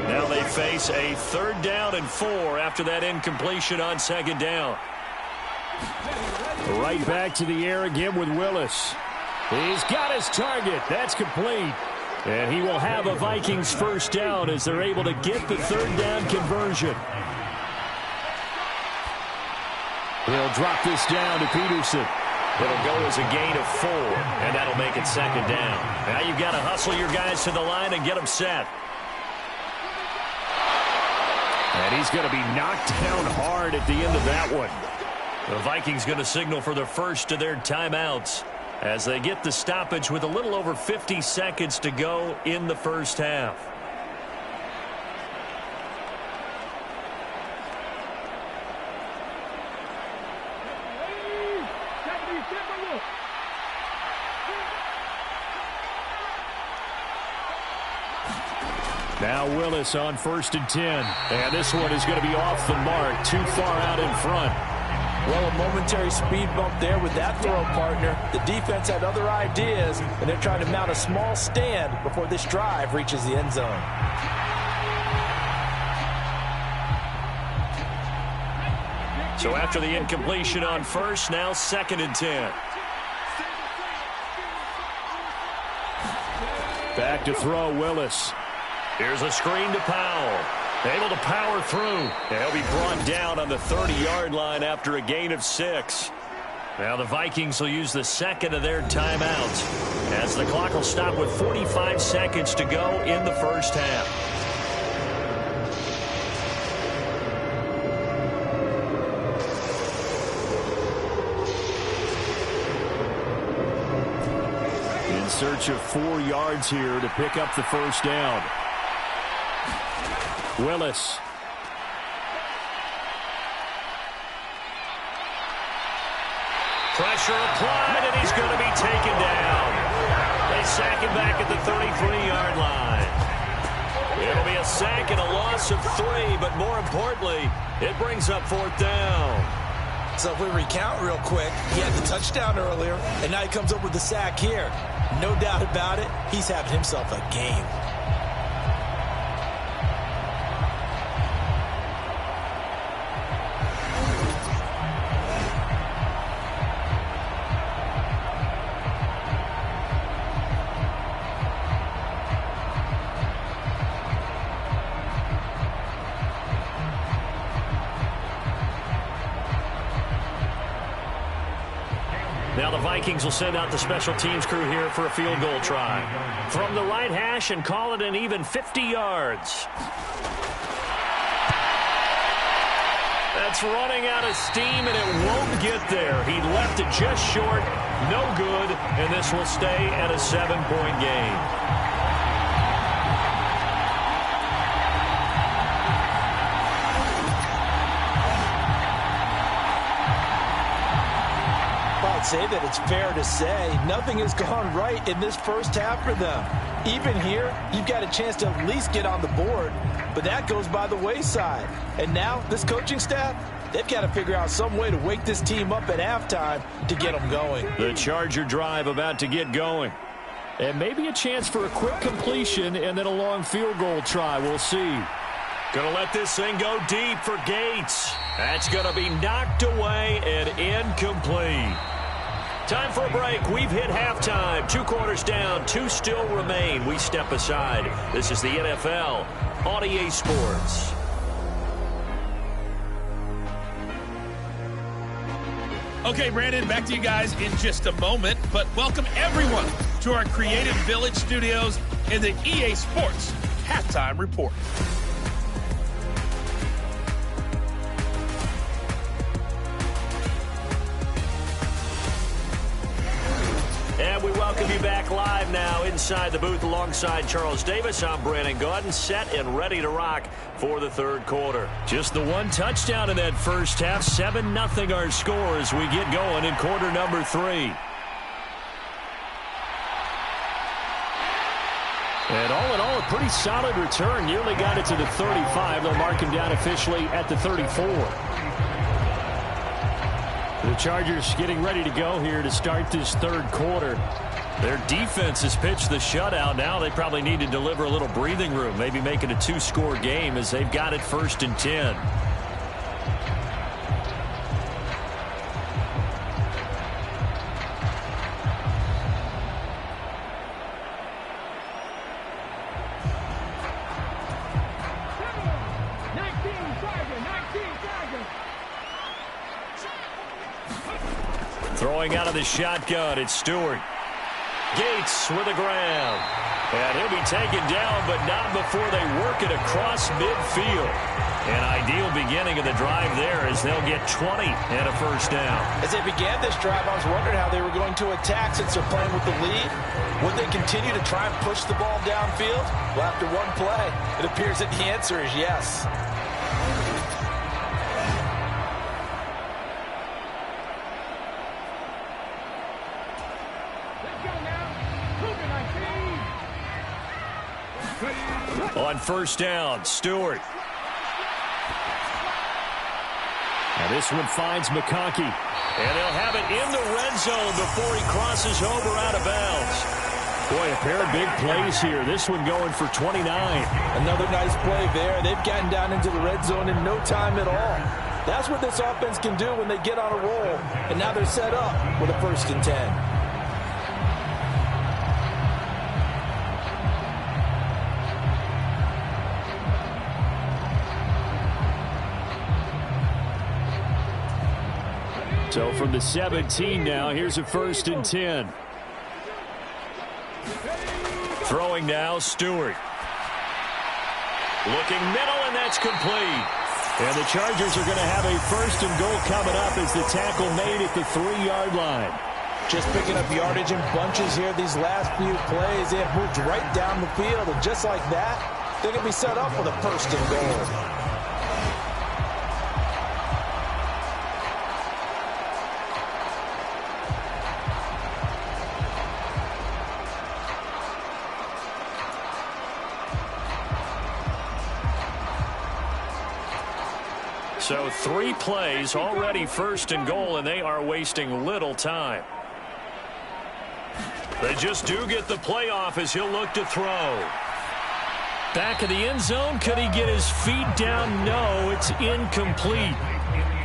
Now they face a 3rd down and 4 after that incompletion on 2nd down. Right back to the air again with Willis. He's got his target. That's complete. And he will have a Vikings first down as they're able to get the 3rd down conversion. They'll drop this down to Peterson. It'll go as a gain of 4, and that'll make it 2nd down. Now you've got to hustle your guys to the line and get them set. And he's going to be knocked down hard at the end of that one. The Vikings going to signal for the first of their timeouts as they get the stoppage with a little over 50 seconds to go in the first half. Now Willis on 1st and 10. And this one is going to be off the mark, too far out in front. Well, a momentary speed bump there with that throw, partner. The defense had other ideas, and they're trying to mount a small stand before this drive reaches the end zone. So after the incompletion on 1st, now 2nd and 10. Back to throw, Willis. Here's a screen to Powell. Able to power through. And he'll be brought down on the 30-yard line after a gain of 6. Now the Vikings will use the second of their timeouts as the clock will stop with 45 seconds to go in the first half. search of 4 yards here to pick up the first down. Willis. Pressure applied, and he's going to be taken down. They sack him back at the 33-yard line. It'll be a sack and a loss of 3, but more importantly, it brings up 4th down. So if we recount real quick, he had the touchdown earlier, and now he comes up with the sack here. No doubt about it, he's having himself a game. Now the Vikings will send out the special teams crew here for a field goal try. From the right hash and call it an even 50 yards. That's running out of steam, and it won't get there. He left it just short, no good, and this will stay at a 7-point game. I'd say that it's fair to say nothing has gone right in this first half for them. Even here, you've got a chance to at least get on the board, but that goes by the wayside. And now, this coaching staff, they've got to figure out some way to wake this team up at halftime to get them going. The Charger drive about to get going. And maybe a chance for a quick completion and then a long field goal try. We'll see. Going to let this thing go deep for Gates. That's going to be knocked away and incomplete. Time for a break. We've hit halftime. 2 quarters down. 2 still remain. We step aside. This is the NFL on EA Sports. Okay, Brandon, back to you guys in just a moment. But welcome everyone to our Creative Village studios in the EA Sports Halftime Report. And we welcome you back live now inside the booth alongside Charles Davis. I'm Brandon Gaudin, set and ready to rock for the third quarter. Just the 1 touchdown in that first half. 7-0 our score as we get going in quarter number 3. And all in all, a pretty solid return. Nearly got it to the 35. They'll mark him down officially at the 34. The Chargers getting ready to go here to start this third quarter. Their defense has pitched the shutout. Now they probably need to deliver a little breathing room, maybe make it a 2-score game as they've got it 1st and 10. Throwing out of the shotgun, it's Stewart. Gates with the ground. And he'll be taken down, but not before they work it across midfield. An ideal beginning of the drive there as they'll get 20 and a first down. As they began this drive, I was wondering how they were going to attack since they're playing with the lead. Would they continue to try and push the ball downfield? Well, after one play, it appears that the answer is yes. On first down, Stewart. Now this one finds McConkey. And they'll have it in the red zone before he crosses over out of bounds. Boy, a pair of big plays here. This one going for 29. Another nice play there. They've gotten down into the red zone in no time at all. That's what this offense can do when they get on a roll. And now they're set up with a 1st and 10. So from the 17 now, here's a 1st and 10. Throwing now, Stewart. Looking middle, and that's complete. And the Chargers are going to have a 1st and goal coming up as the tackle made at the 3-yard line. Just picking up yardage in bunches here these last few plays. They have moved right down the field, and just like that, they're going to be set up with a first and goal. So 3 plays already first and goal, and they are wasting little time. They just do get the playoff as he'll look to throw. Back of the end zone. Could he get his feet down? No, it's incomplete.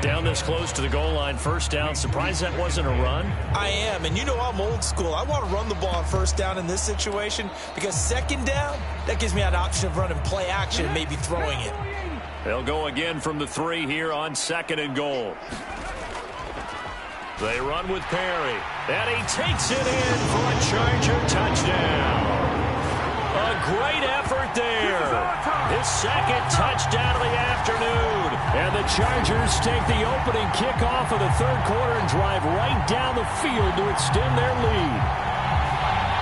Down this close to the goal line, first down. Surprised that wasn't a run? I am, and you know I'm old school. I want to run the ball on first down in this situation because second down, that gives me an option of running play action, maybe throwing it. They'll go again from the 3 here on second and goal. They run with Perry, and he takes it in for a Charger touchdown. A great effort there. His second touchdown of the afternoon. And the Chargers take the opening kickoff of the third quarter and drive right down the field to extend their lead.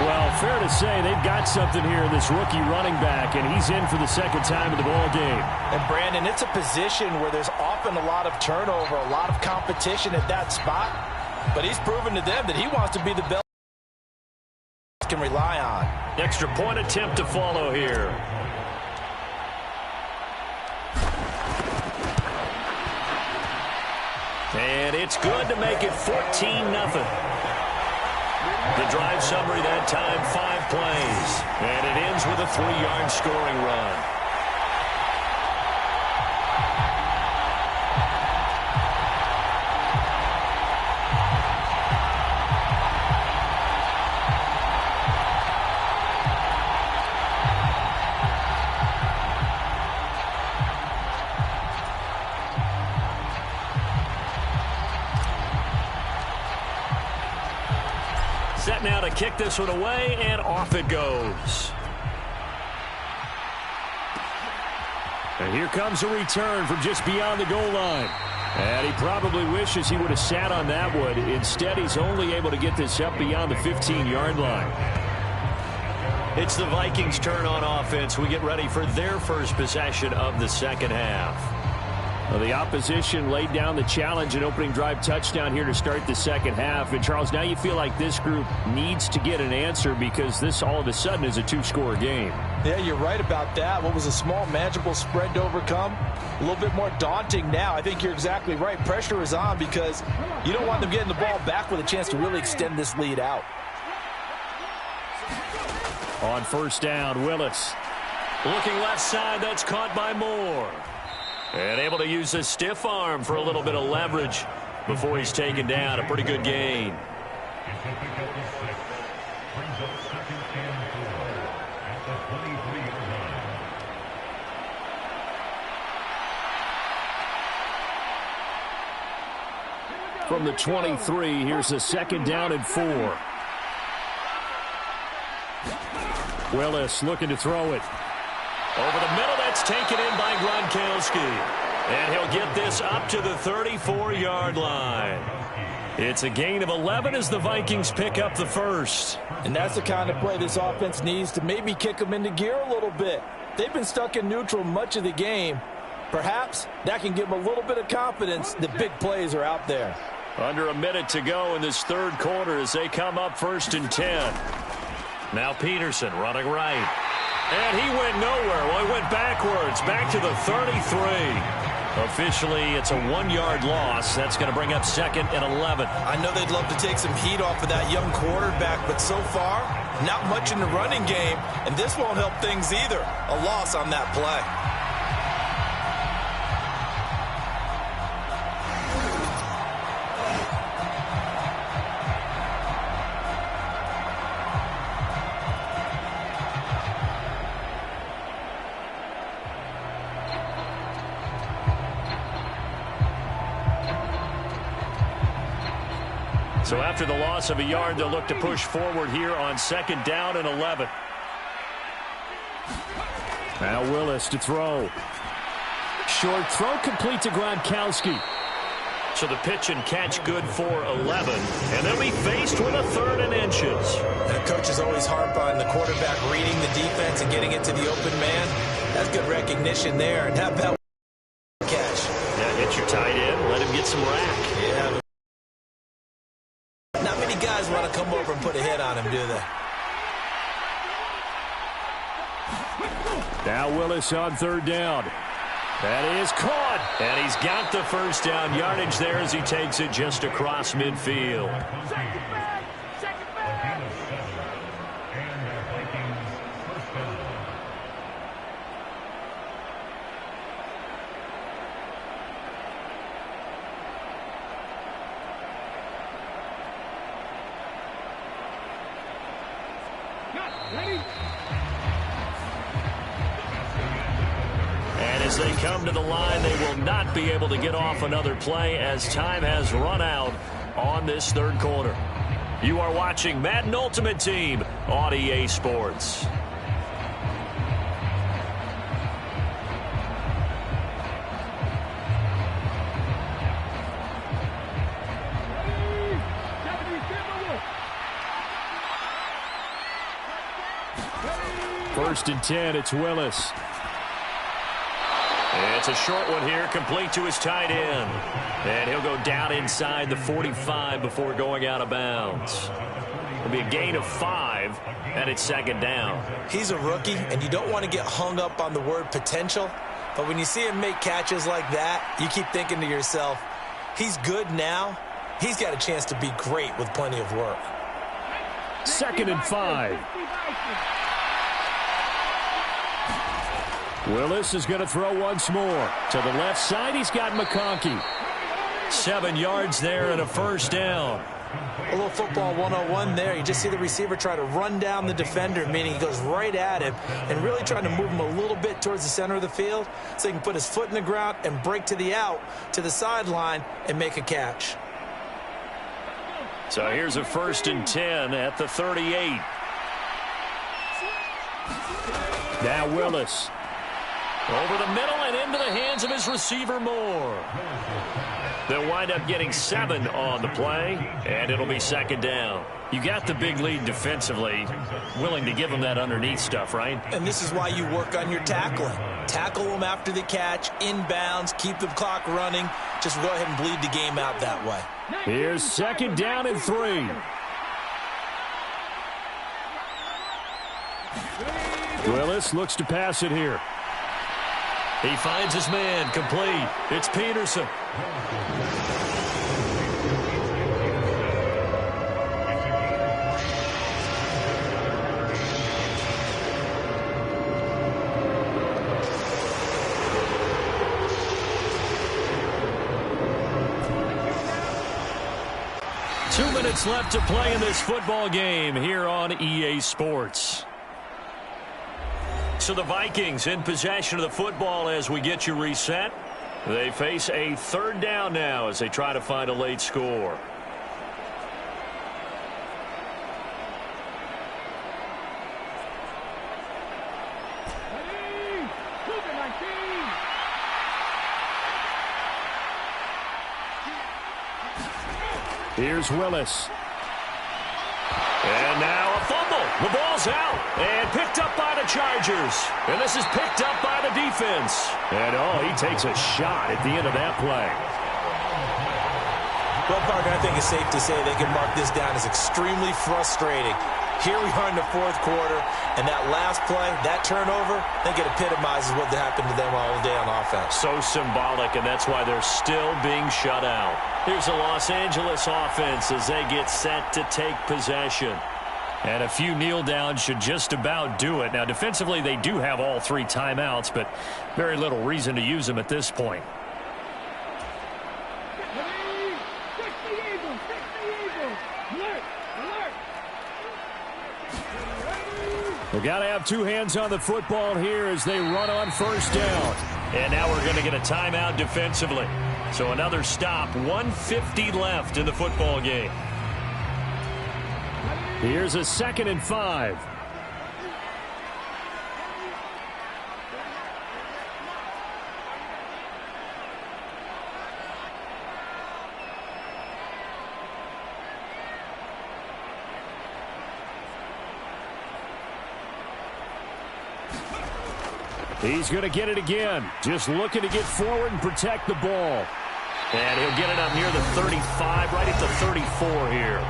Well, fair to say they've got something here in this rookie running back, and he's in for the second time in the ball game. And, Brandon, it's a position where there's often a lot of turnover, a lot of competition at that spot. But he's proven to them that he wants to be the best can rely on. Extra point attempt to follow here. And it's good to make it 14-0. The drive summary that time, 5 plays. And it ends with a 3-yard scoring run. Set now to kick this one away, and off it goes. And here comes a return from just beyond the goal line. And he probably wishes he would have sat on that one. Instead, he's only able to get this up beyond the 15-yard line. It's the Vikings' turn on offense. We get ready for their first possession of the second half. Well, the opposition laid down the challenge and opening drive touchdown here to start the second half. And, Charles, now you feel like this group needs to get an answer because this all of a sudden is a 2-score game. Yeah, you're right about that. What was a small, manageable spread to overcome? A little bit more daunting now. I think you're exactly right. Pressure is on because you don't want them getting the ball back with a chance to really extend this lead out. On first down, Willis. Looking left side, that's caught by Moore. And able to use his stiff arm for a little bit of leverage before he's taken down. A pretty good gain. From the 23, here's a second down and 4. Willis looking to throw it. Over the middle, that's taken in by Gronkowski. And he'll get this up to the 34-yard line. It's a gain of 11 as the Vikings pick up the first. And that's the kind of play this offense needs to maybe kick them into gear a little bit. They've been stuck in neutral much of the game. Perhaps that can give them a little bit of confidence that big plays are out there. Under a minute to go in this third quarter as they come up 1st and 10. Now Peterson running right. And he went nowhere. Well, he went backwards, back to the 33. Officially, it's a 1-yard loss. That's going to bring up 2nd and 11. I know they'd love to take some heat off of that young quarterback, but so far, not much in the running game, and this won't help things either. A loss on that play. So after the loss of a yard, they'll look to push forward here on 2nd down and 11. Now Willis to throw. Short throw complete to Gronkowski. So the pitch and catch good for 11. And they'll be faced with a 3rd and inches. The coaches always harp on the quarterback reading the defense and getting it to the open man. That's good recognition there. And how about catch? Yeah, get your tight end. Let him get some rack. Yeah. Not many guys want to come over and put a hit on him, do they? Now Willis on 3rd down. That is caught, and he's got the first down yardage there as he takes it just across midfield. Ready? And as they come to the line, they will not be able to get off another play as time has run out on this 3rd quarter. You are watching Madden Ultimate Team on EA Sports. First and 10, it's Willis. It's a short one here, complete to his tight end. And he'll go down inside the 45 before going out of bounds. It'll be a gain of 5, and it's 2nd down. He's a rookie, and you don't want to get hung up on the word potential. But when you see him make catches like that, you keep thinking to yourself, he's good now. He's got a chance to be great with plenty of work. 2nd and 5. Willis is going to throw once more. To the left side, he's got McConkey. 7 yards there and a first down. A little football 101 there. You just see the receiver try to run down the defender, meaning he goes right at him and really trying to move him a little bit towards the center of the field so he can put his foot in the ground and break to the out, to the sideline, and make a catch. So here's a 1st and 10 at the 38. Now Willis. Over the middle and into the hands of his receiver Moore. They'll wind up getting 7 on the play, and it'll be 2nd down. You got the big lead defensively, willing to give them that underneath stuff, right? And this is why you work on your tackling. Tackle them after the catch, inbounds, keep the clock running. Just go ahead and bleed the game out that way. Here's 2nd down and 3. Willis looks to pass it here. He finds his man, complete. It's Peterson. Two minutes left to play in this football game here on EA Sports. So the Vikings in possession of the football as we get you reset. They face a 3rd down now as they try to find a late score. Ready? Cougar 19. Here's Willis. And now a fumble. The ball's out and picked up by the Chargers. And this is picked up by the defense. And, oh, he takes a shot at the end of that play. Well, Parker, I think it's safe to say they can mark this down as extremely frustrating. Here we are in the 4th quarter, and that last play, that turnover, I think it epitomizes what happened to them all day on offense. So symbolic, and that's why they're still being shut out. Here's the Los Angeles offense as they get set to take possession. And a few kneel downs should just about do it. Now, defensively, they do have all 3 timeouts, but very little reason to use them at this point. Ready? 60 Eagles. 60 Eagles. Alert. Alert. They've got to have 2 hands on the football here as they run on 1st down. And now we're going to get a timeout defensively. So another stop, 1:50 left in the football game. Here's a 2nd and 5. He's going to get it again. Just looking to get forward and protect the ball. And he'll get it up near the 35, right at the 34 here.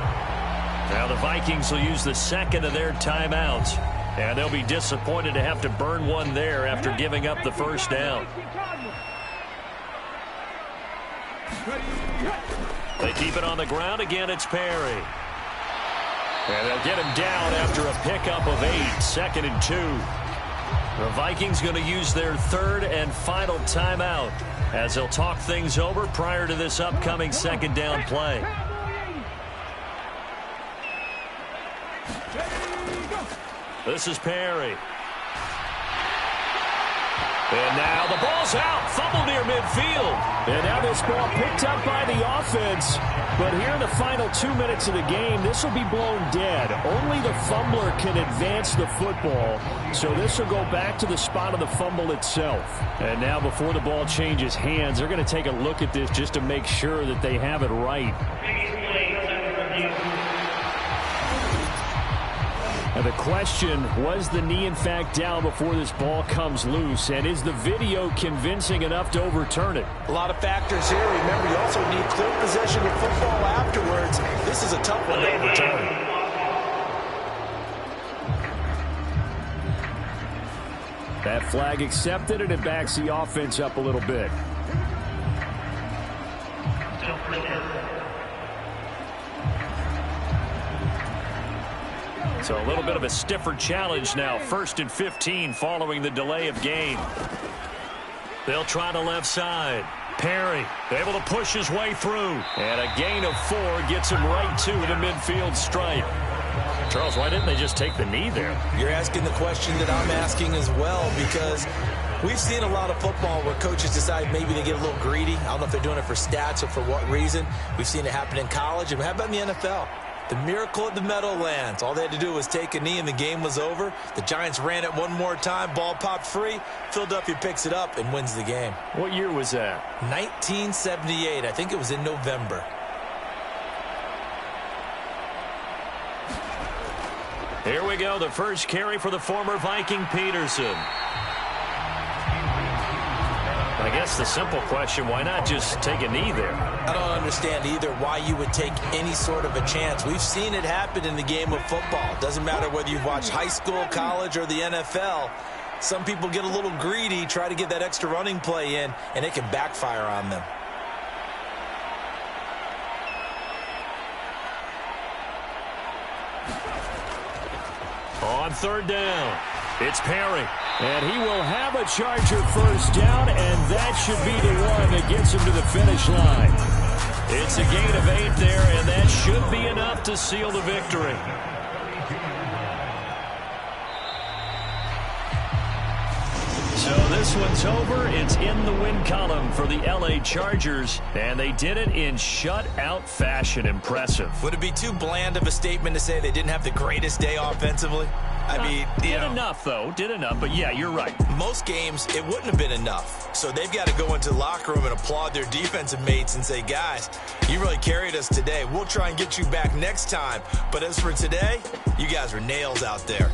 Now the Vikings will use the second of their timeouts. And they'll be disappointed to have to burn one there after giving up the first down. They keep it on the ground. Again, it's Perry. And they'll get him down after a pickup of 8, 2nd and 2. The Vikings going to use their third and final timeout as they'll talk things over prior to this upcoming second down play. This is Perry. And now the ball's out. Fumble near midfield. And now this ball picked up by the offense. But here in the final 2 minutes of the game, this will be blown dead. Only the fumbler can advance the football. So this will go back to the spot of the fumble itself. And now before the ball changes hands, they're going to take a look at this just to make sure that they have it right. And the question, was the knee in fact down before this ball comes loose? And is the video convincing enough to overturn it? A lot of factors here. Remember, you also need clear possession of football afterwards. This is a tough one to overturn. That flag accepted, and it backs the offense up a little bit. So a little bit of a stiffer challenge now. 1st and 15 following the delay of game. They'll try the left side. Perry able to push his way through. And a gain of 4 gets him right to the midfield stripe. Charles, why didn't they just take the knee there? You're asking the question that I'm asking as well, because we've seen a lot of football where coaches decide maybe they get a little greedy. I don't know if they're doing it for stats or for what reason. We've seen it happen in college. And how about in the NFL? The miracle of the Meadowlands. All they had to do was take a knee and the game was over. The Giants ran it one more time. Ball popped free. Philadelphia picks it up and wins the game. What year was that? 1978. I think it was in November. Here we go. The first carry for the former Viking Peterson. I guess the simple question, why not just take a knee there? I don't understand either why you would take any sort of a chance. We've seen it happen in the game of football. It doesn't matter whether you've watched high school, college, or the NFL. Some people get a little greedy, try to get that extra running play in, and it can backfire on them. On 3rd down, it's Perry. And he will have a Charger first down, and that should be the one that gets him to the finish line. It's a gain of 8 there, and that should be enough to seal the victory. So this one's over. It's in the win column for the LA Chargers, and they did it in shutout fashion. Impressive. Would it be too bland of a statement to say they didn't have the greatest day offensively? I mean, did enough, though. Did enough, but yeah, you're right. Most games, it wouldn't have been enough. So they've got to go into the locker room and applaud their defensive mates and say, guys, you really carried us today. We'll try and get you back next time. But as for today, you guys were nails out there.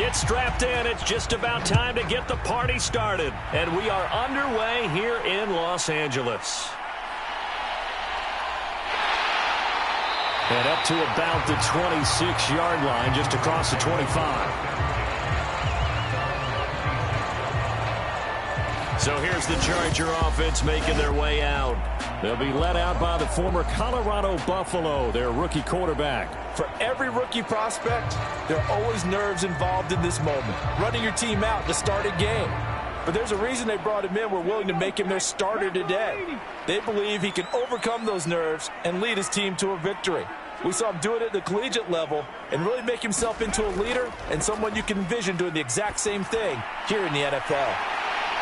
Get strapped in. It's just about time to get the party started. And we are underway here in Los Angeles. And up to about the 26-yard line, just across the 25. So here's the Charger offense making their way out. They'll be led out by the former Colorado Buffalo, their rookie quarterback. For every rookie prospect, there are always nerves involved in this moment. Running your team out to start a game. But there's a reason they brought him in. We're willing to make him their starter today. They believe he can overcome those nerves and lead his team to a victory. We saw him do it at the collegiate level and really make himself into a leader and someone you can envision doing the exact same thing here in the NFL.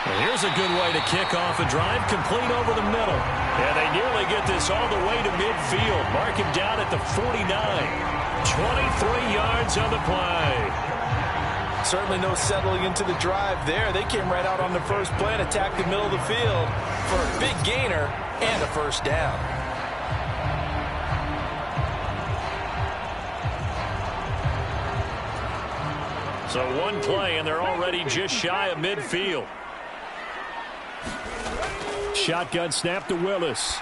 Well, here's a good way to kick off a drive, complete over the middle. And they nearly get this all the way to midfield. Mark him down at the 49. 23 yards on the play. Certainly no settling into the drive there. They came right out on the first play and attacked the middle of the field for a big gainer and a first down. So one play, and they're already just shy of midfield. Shotgun snap to Willis.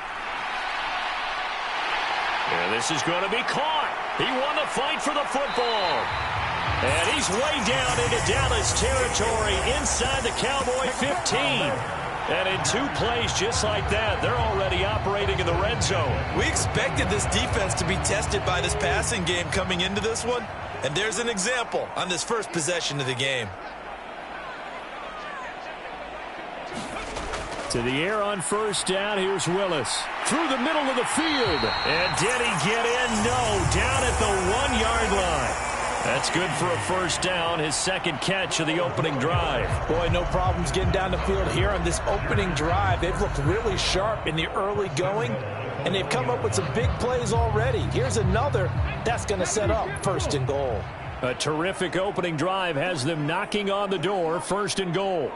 And this is going to be caught. He won the fight for the football. And he's way down into Dallas territory inside the Cowboy 15. And in 2 plays just like that, they're already operating in the red zone. We expected this defense to be tested by this passing game coming into this one. And there's an example on this first possession of the game. To the air on first down. Here's Willis. Through the middle of the field. And did he get in? No. Down at the 1-yard line. That's good for a first down, his second catch of the opening drive. Boy, no problems getting down the field here on this opening drive. They've looked really sharp in the early going, and they've come up with some big plays already. Here's another that's going to set up first and goal. A terrific opening drive has them knocking on the door, first and goal.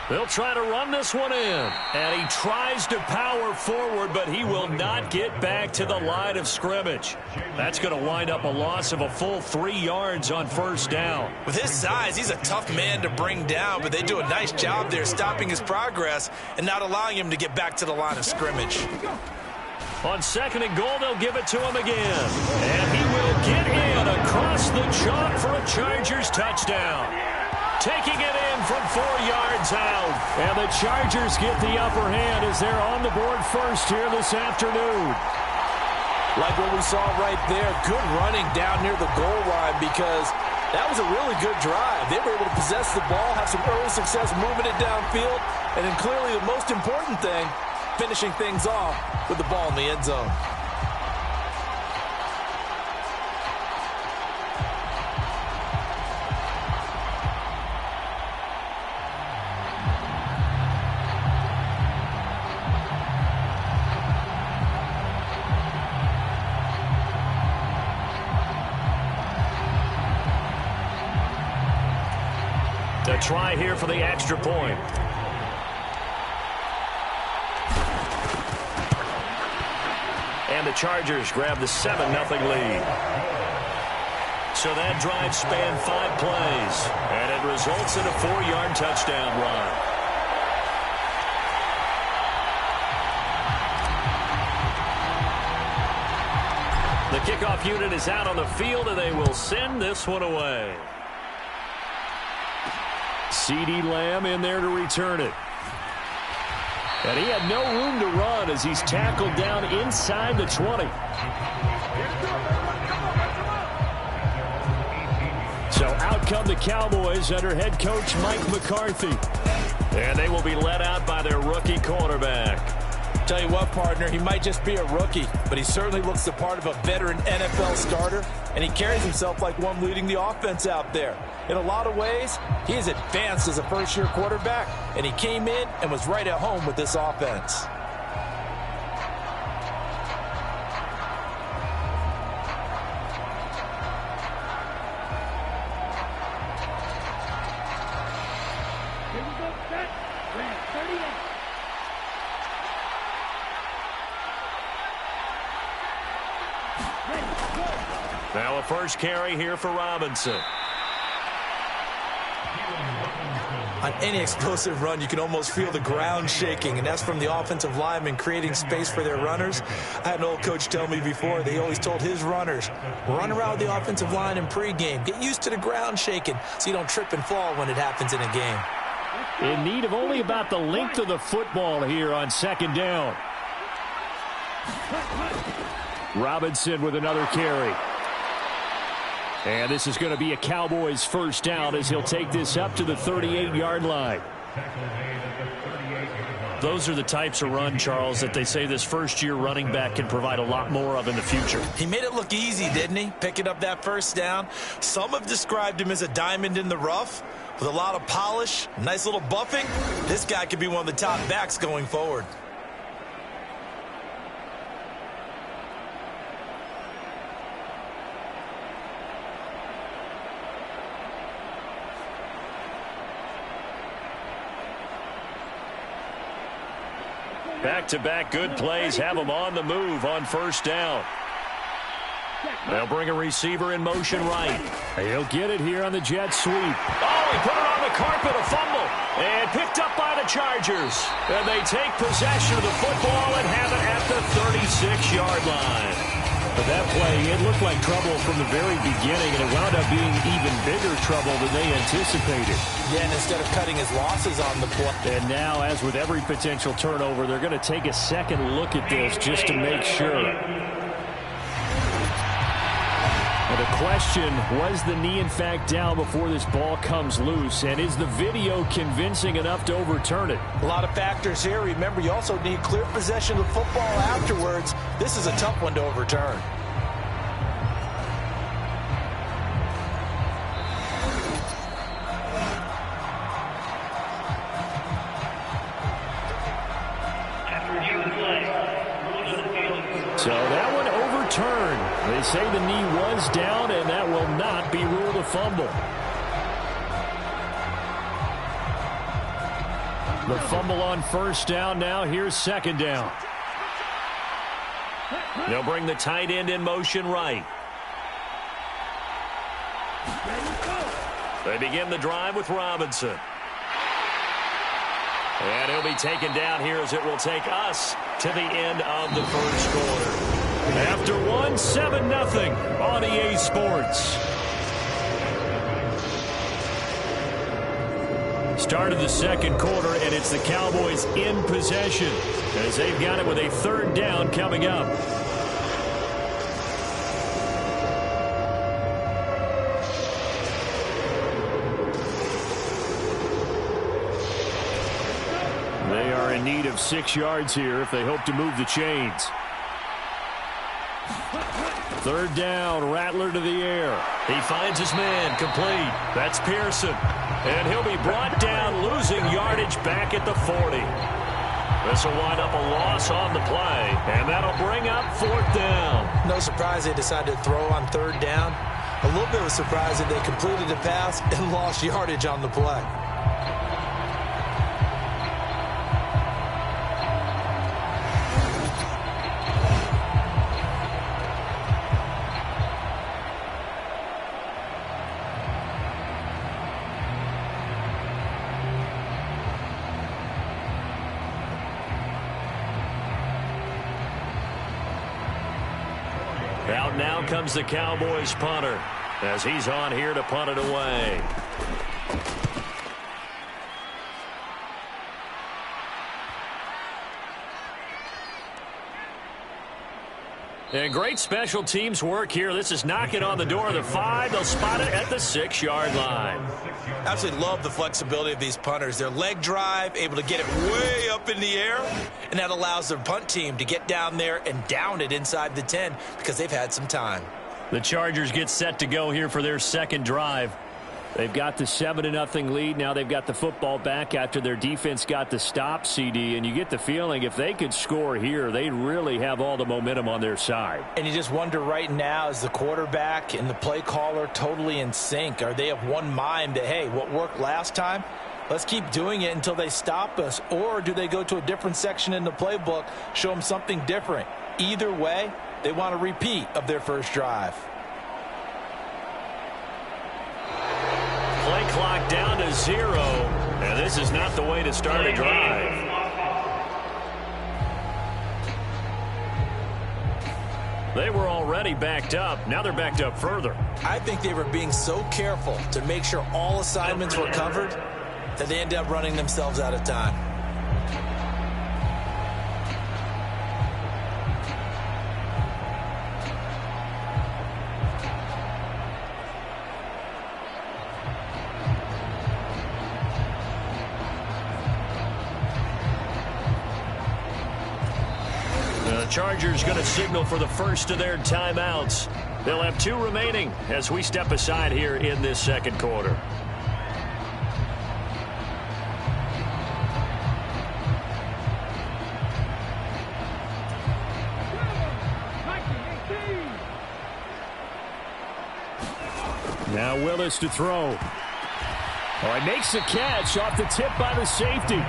They'll try to run this one in. And he tries to power forward, but he will not get back to the line of scrimmage. That's going to wind up a loss of a full 3 yards on first down. With his size, he's a tough man to bring down, but they do a nice job there stopping his progress and not allowing him to get back to the line of scrimmage. On second and goal, they'll give it to him again. And he will get in across the chalk for a Chargers touchdown. Taking it in from 4 yards out. And the Chargers get the upper hand as they're on the board first here this afternoon. Like what we saw right there, good running down near the goal line because that was a really good drive. They were able to possess the ball, have some early success moving it downfield, and then clearly the most important thing, finishing things off with the ball in the end zone. A try here for the extra point. And the Chargers grab the 7-0 lead. So that drive spanned 5 plays, and it results in a 4-yard touchdown run. The kickoff unit is out on the field, and they will send this one away. CeeDee Lamb in there to return it. And he had no room to run as he's tackled down inside the 20. So out come the Cowboys under head coach Mike McCarthy. And they will be led out by their rookie quarterback. Tell you what, partner, he might just be a rookie, but he certainly looks the part of a veteran NFL starter, and he carries himself like one leading the offense out there. In a lot of ways, he is advanced as a first-year quarterback, and he came in and was right at home with this offense. Here we go, set, red, 38. Ready, go. Now a first carry here for Robinson. On any explosive run, you can almost feel the ground shaking, and that's from the offensive linemen creating space for their runners. I had an old coach tell me before, they always told his runners, run around the offensive line in pregame. Get used to the ground shaking so you don't trip and fall when it happens in a game. In need of only about the length of the football here on second down. Robinson with another carry. And this is going to be a Cowboys first down as he'll take this up to the 38-yard line. Those are the types of run, Charles, that they say this first-year running back can provide a lot more of in the future. He made it look easy, didn't he? Picking up that first down. Some have described him as a diamond in the rough with a lot of polish, nice little buffing. This guy could be one of the top backs going forward. Back-to-back good plays have him on the move on first down. They'll bring a receiver in motion right. He'll get it here on the jet sweep. Oh, he put it on the carpet, a fumble, and picked up by the Chargers. And they take possession of the football and have it at the 36-yard line. But that play, it looked like trouble from the very beginning, and it wound up being even bigger trouble than they anticipated. Yeah, and instead of cutting his losses on the play. And now, as with every potential turnover, they're going to take a second look at this just to make sure. And the question, was the knee in fact down before this ball comes loose? And is the video convincing enough to overturn it? A lot of factors here. Remember, you also need clear possession of the football afterwards. This is a tough one to overturn. So that one overturned. They say the knee was down, and that will not be ruled a fumble. The fumble on first down now. Here's second down. They'll bring the tight end in motion right. They begin the drive with Robinson. And he'll be taken down here as it will take us to the end of the first quarter. After 7-0 on EA Sports. Start of the second quarter, and it's the Cowboys in possession as they've got it with a third down coming up. They are in need of 6 yards here if they hope to move the chains. Third down, Rattler to the air. He finds his man, complete. That's Pearson. And he'll be brought down, losing yardage back at the 40. This will wind up a loss on the play, and that'll bring up fourth down. No surprise they decided to throw on third down. A little bit of a surprise that they completed the pass and lost yardage on the play. Out now comes the Cowboys punter as he's on here to punt it away. And great special teams work here. This is knocking on the door of the 5. They'll spot it at the 6-yard line. Absolutely love the flexibility of these punters. Their leg drive, able to get it way up in the air, and that allows their punt team to get down there and down it inside the 10 because they've had some time. The Chargers get set to go here for their second drive. They've got the 7-0 lead. Now they've got the football back after their defense got the stop, CD. And you get the feeling if they could score here, they'd really have all the momentum on their side. And you just wonder right now, is the quarterback and the play caller totally in sync? Are they of one mind that, hey, what worked last time, let's keep doing it until they stop us? Or do they go to a different section in the playbook, show them something different? Either way, they want a repeat of their first drive. clock down to 0. And this is not the way to start a drive. They were already backed up. Now they're backed up further. I think they were being so careful to make sure all assignments were covered that they ended up running themselves out of time. The Chargers going to signal for the first of their timeouts. They'll have 2 remaining as we step aside here in this second quarter. Now Willis to throw. Oh, he makes the catch off the tip by the safety.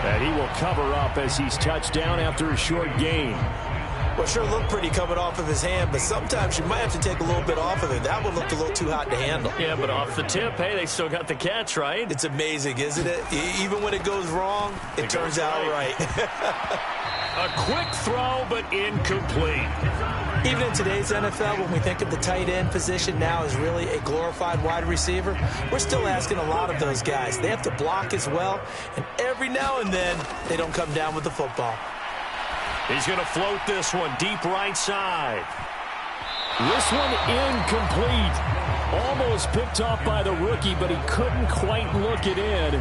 And he will cover up as he's touched down after a short gain. Well, sure looked pretty coming off of his hand, but sometimes you might have to take a little bit off of it. That one looked a little too hot to handle. Yeah, but off the tip, hey, they still got the catch, right? It's amazing, isn't it? Even when it goes wrong, it turns out right. A quick throw, but incomplete. Even in today's NFL, when we think of the tight end position now as really a glorified wide receiver, we're still asking a lot of those guys. They have to block as well, and every now and then, they don't come down with the football. He's going to float this one deep right side. This one incomplete. Almost picked off by the rookie, but he couldn't quite look it in.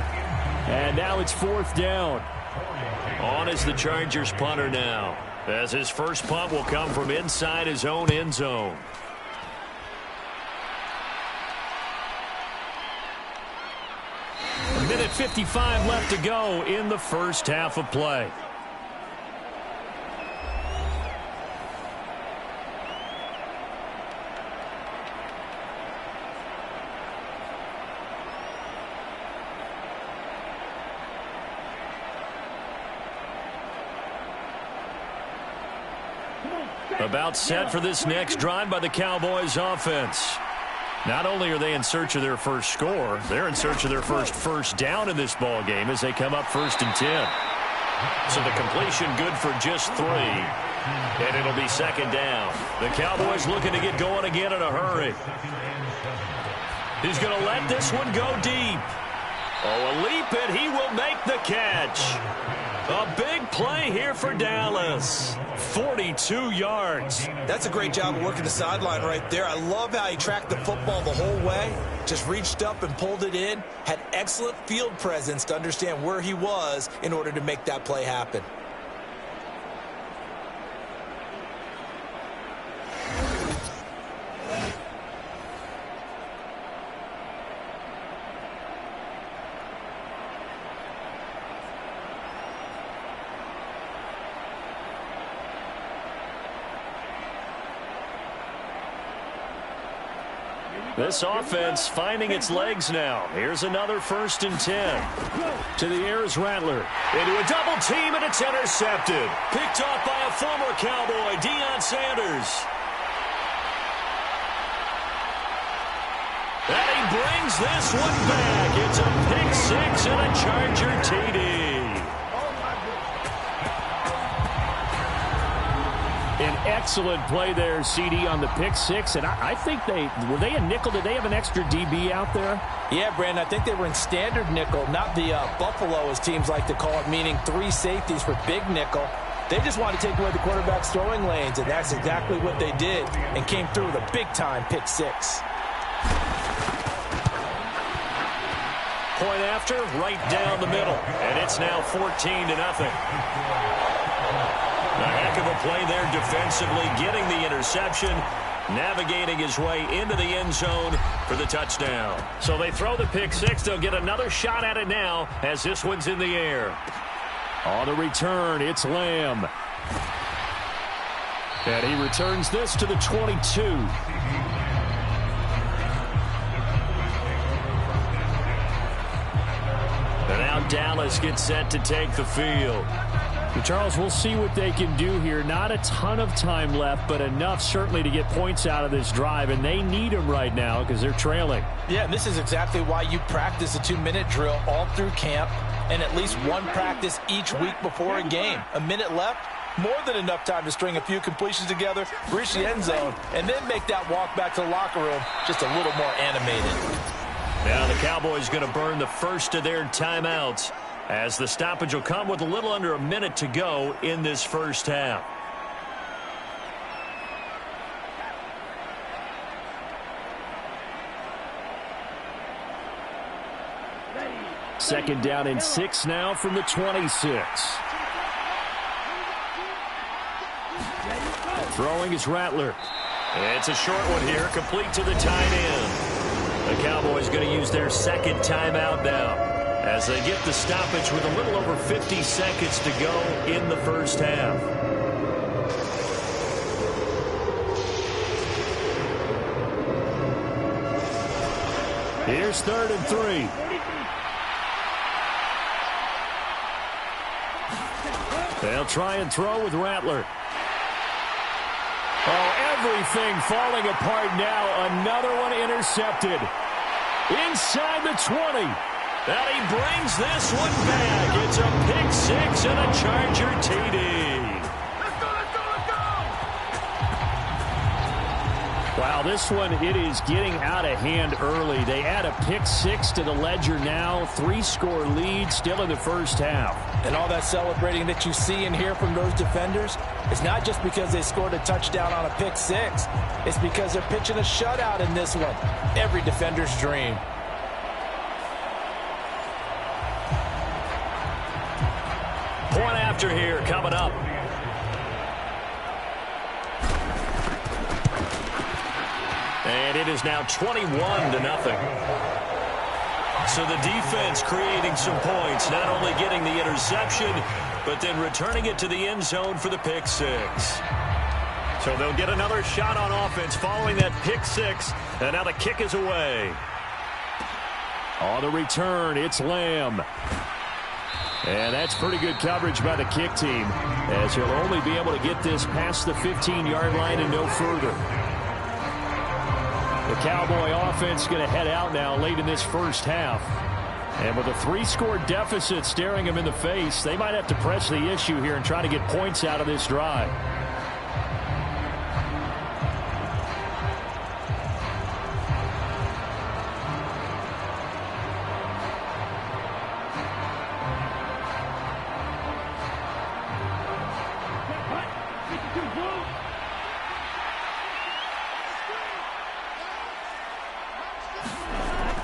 And now it's 4th down. On is the Chargers punter now, as his first punt will come from inside his own end zone. A minute 55 left to go in the first half of play. About set for this next drive by the Cowboys offense. Not only are they in search of their first score, they're in search of their first down in this ball game as they come up 1st and 10. So the completion good for just 3. And it'll be 2nd down. The Cowboys looking to get going again in a hurry. He's going to let this one go deep. Oh, a leap, and he will make the catch. A big play here for Dallas. 42 yards. That's a great job of working the sideline right there. I love how he tracked the football the whole way. Just reached up and pulled it in. Had excellent field presence to understand where he was in order to make that play happen. This offense finding its legs now. Here's another 1st and 10. To the air is Rattler. Into a double team, and it's intercepted. Picked off by a former Cowboy, Deion Sanders. And he brings this one back. It's a pick 6 and a Charger TD. An excellent play there, CD, on the pick 6. And I think were they a nickel? Did they have an extra DB out there? Yeah, Brandon, I think they were in standard nickel, not the Buffalo, as teams like to call it, meaning 3 safeties for big nickel. They just wanted to take away the quarterback's throwing lanes, and that's exactly what they did, and came through with a big-time pick 6. Point after, right down the middle. And it's now 14-0. A heck of a play there defensively, getting the interception, navigating his way into the end zone for the touchdown. So they throw the pick 6. They'll get another shot at it now as this one's in the air. On the return, it's Lamb. And he returns this to the 22. And now Dallas gets set to take the field. Charles, we'll see what they can do here. Not a ton of time left, but enough certainly to get points out of this drive, and they need them right now because they're trailing. Yeah, and this is exactly why you practice a 2-minute drill all through camp and at least one practice each week before a game. A minute left, more than enough time to string a few completions together, reach the end zone, and then make that walk back to the locker room just a little more animated. Now the Cowboys going to burn the first of their timeouts, as the stoppage will come with a little under a minute to go in this first half. Second down and 6 now from the 26. Throwing is Rattler. It's a short one here, complete to the tight end. The Cowboys going to use their second timeout now, as they get the stoppage with a little over 50 seconds to go in the first half. Here's 3rd and 3. They'll try and throw with Rattler. Oh, everything falling apart now. Another one intercepted. Inside the 20. And he brings this one back. It's a pick six and a Charger TD. Let's go, let's go, let's go! Wow, this one, it is getting out of hand early. They add a pick six to the ledger now. 3-score lead still in the first half. And all that celebrating that you see and hear from those defenders, it's not just because they scored a touchdown on a pick six. It's because they're pitching a shutout in this one. Every defender's dream. Point after here coming up. And it is now 21-0. So the defense creating some points, not only getting the interception, but then returning it to the end zone for the pick six. So they'll get another shot on offense following that pick six, and now the kick is away. On the return, it's Lamb. And that's pretty good coverage by the kick team, as he'll only be able to get this past the 15-yard line and no further. The Cowboy offense going to head out now late in this first half. And with a 3-score deficit staring them in the face, they might have to press the issue here and try to get points out of this drive.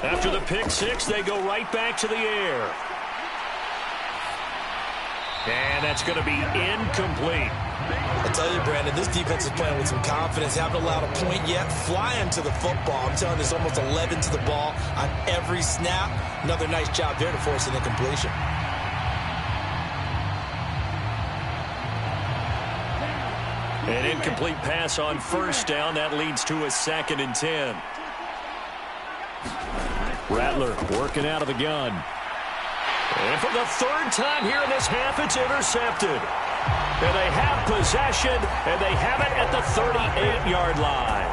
After the pick six, they go right back to the air. And that's going to be incomplete. I tell you, Brandon, this defense is playing with some confidence. Haven't allowed a point yet. Flying to the football. I'm telling you, there's almost 11 to the ball on every snap. Another nice job there to force an incompletion. An incomplete pass on first down. That leads to a 2nd and 10. Rattler working out of the gun. And for the 3rd time here in this half, it's intercepted. And they have possession, and they have it at the 38-yard line.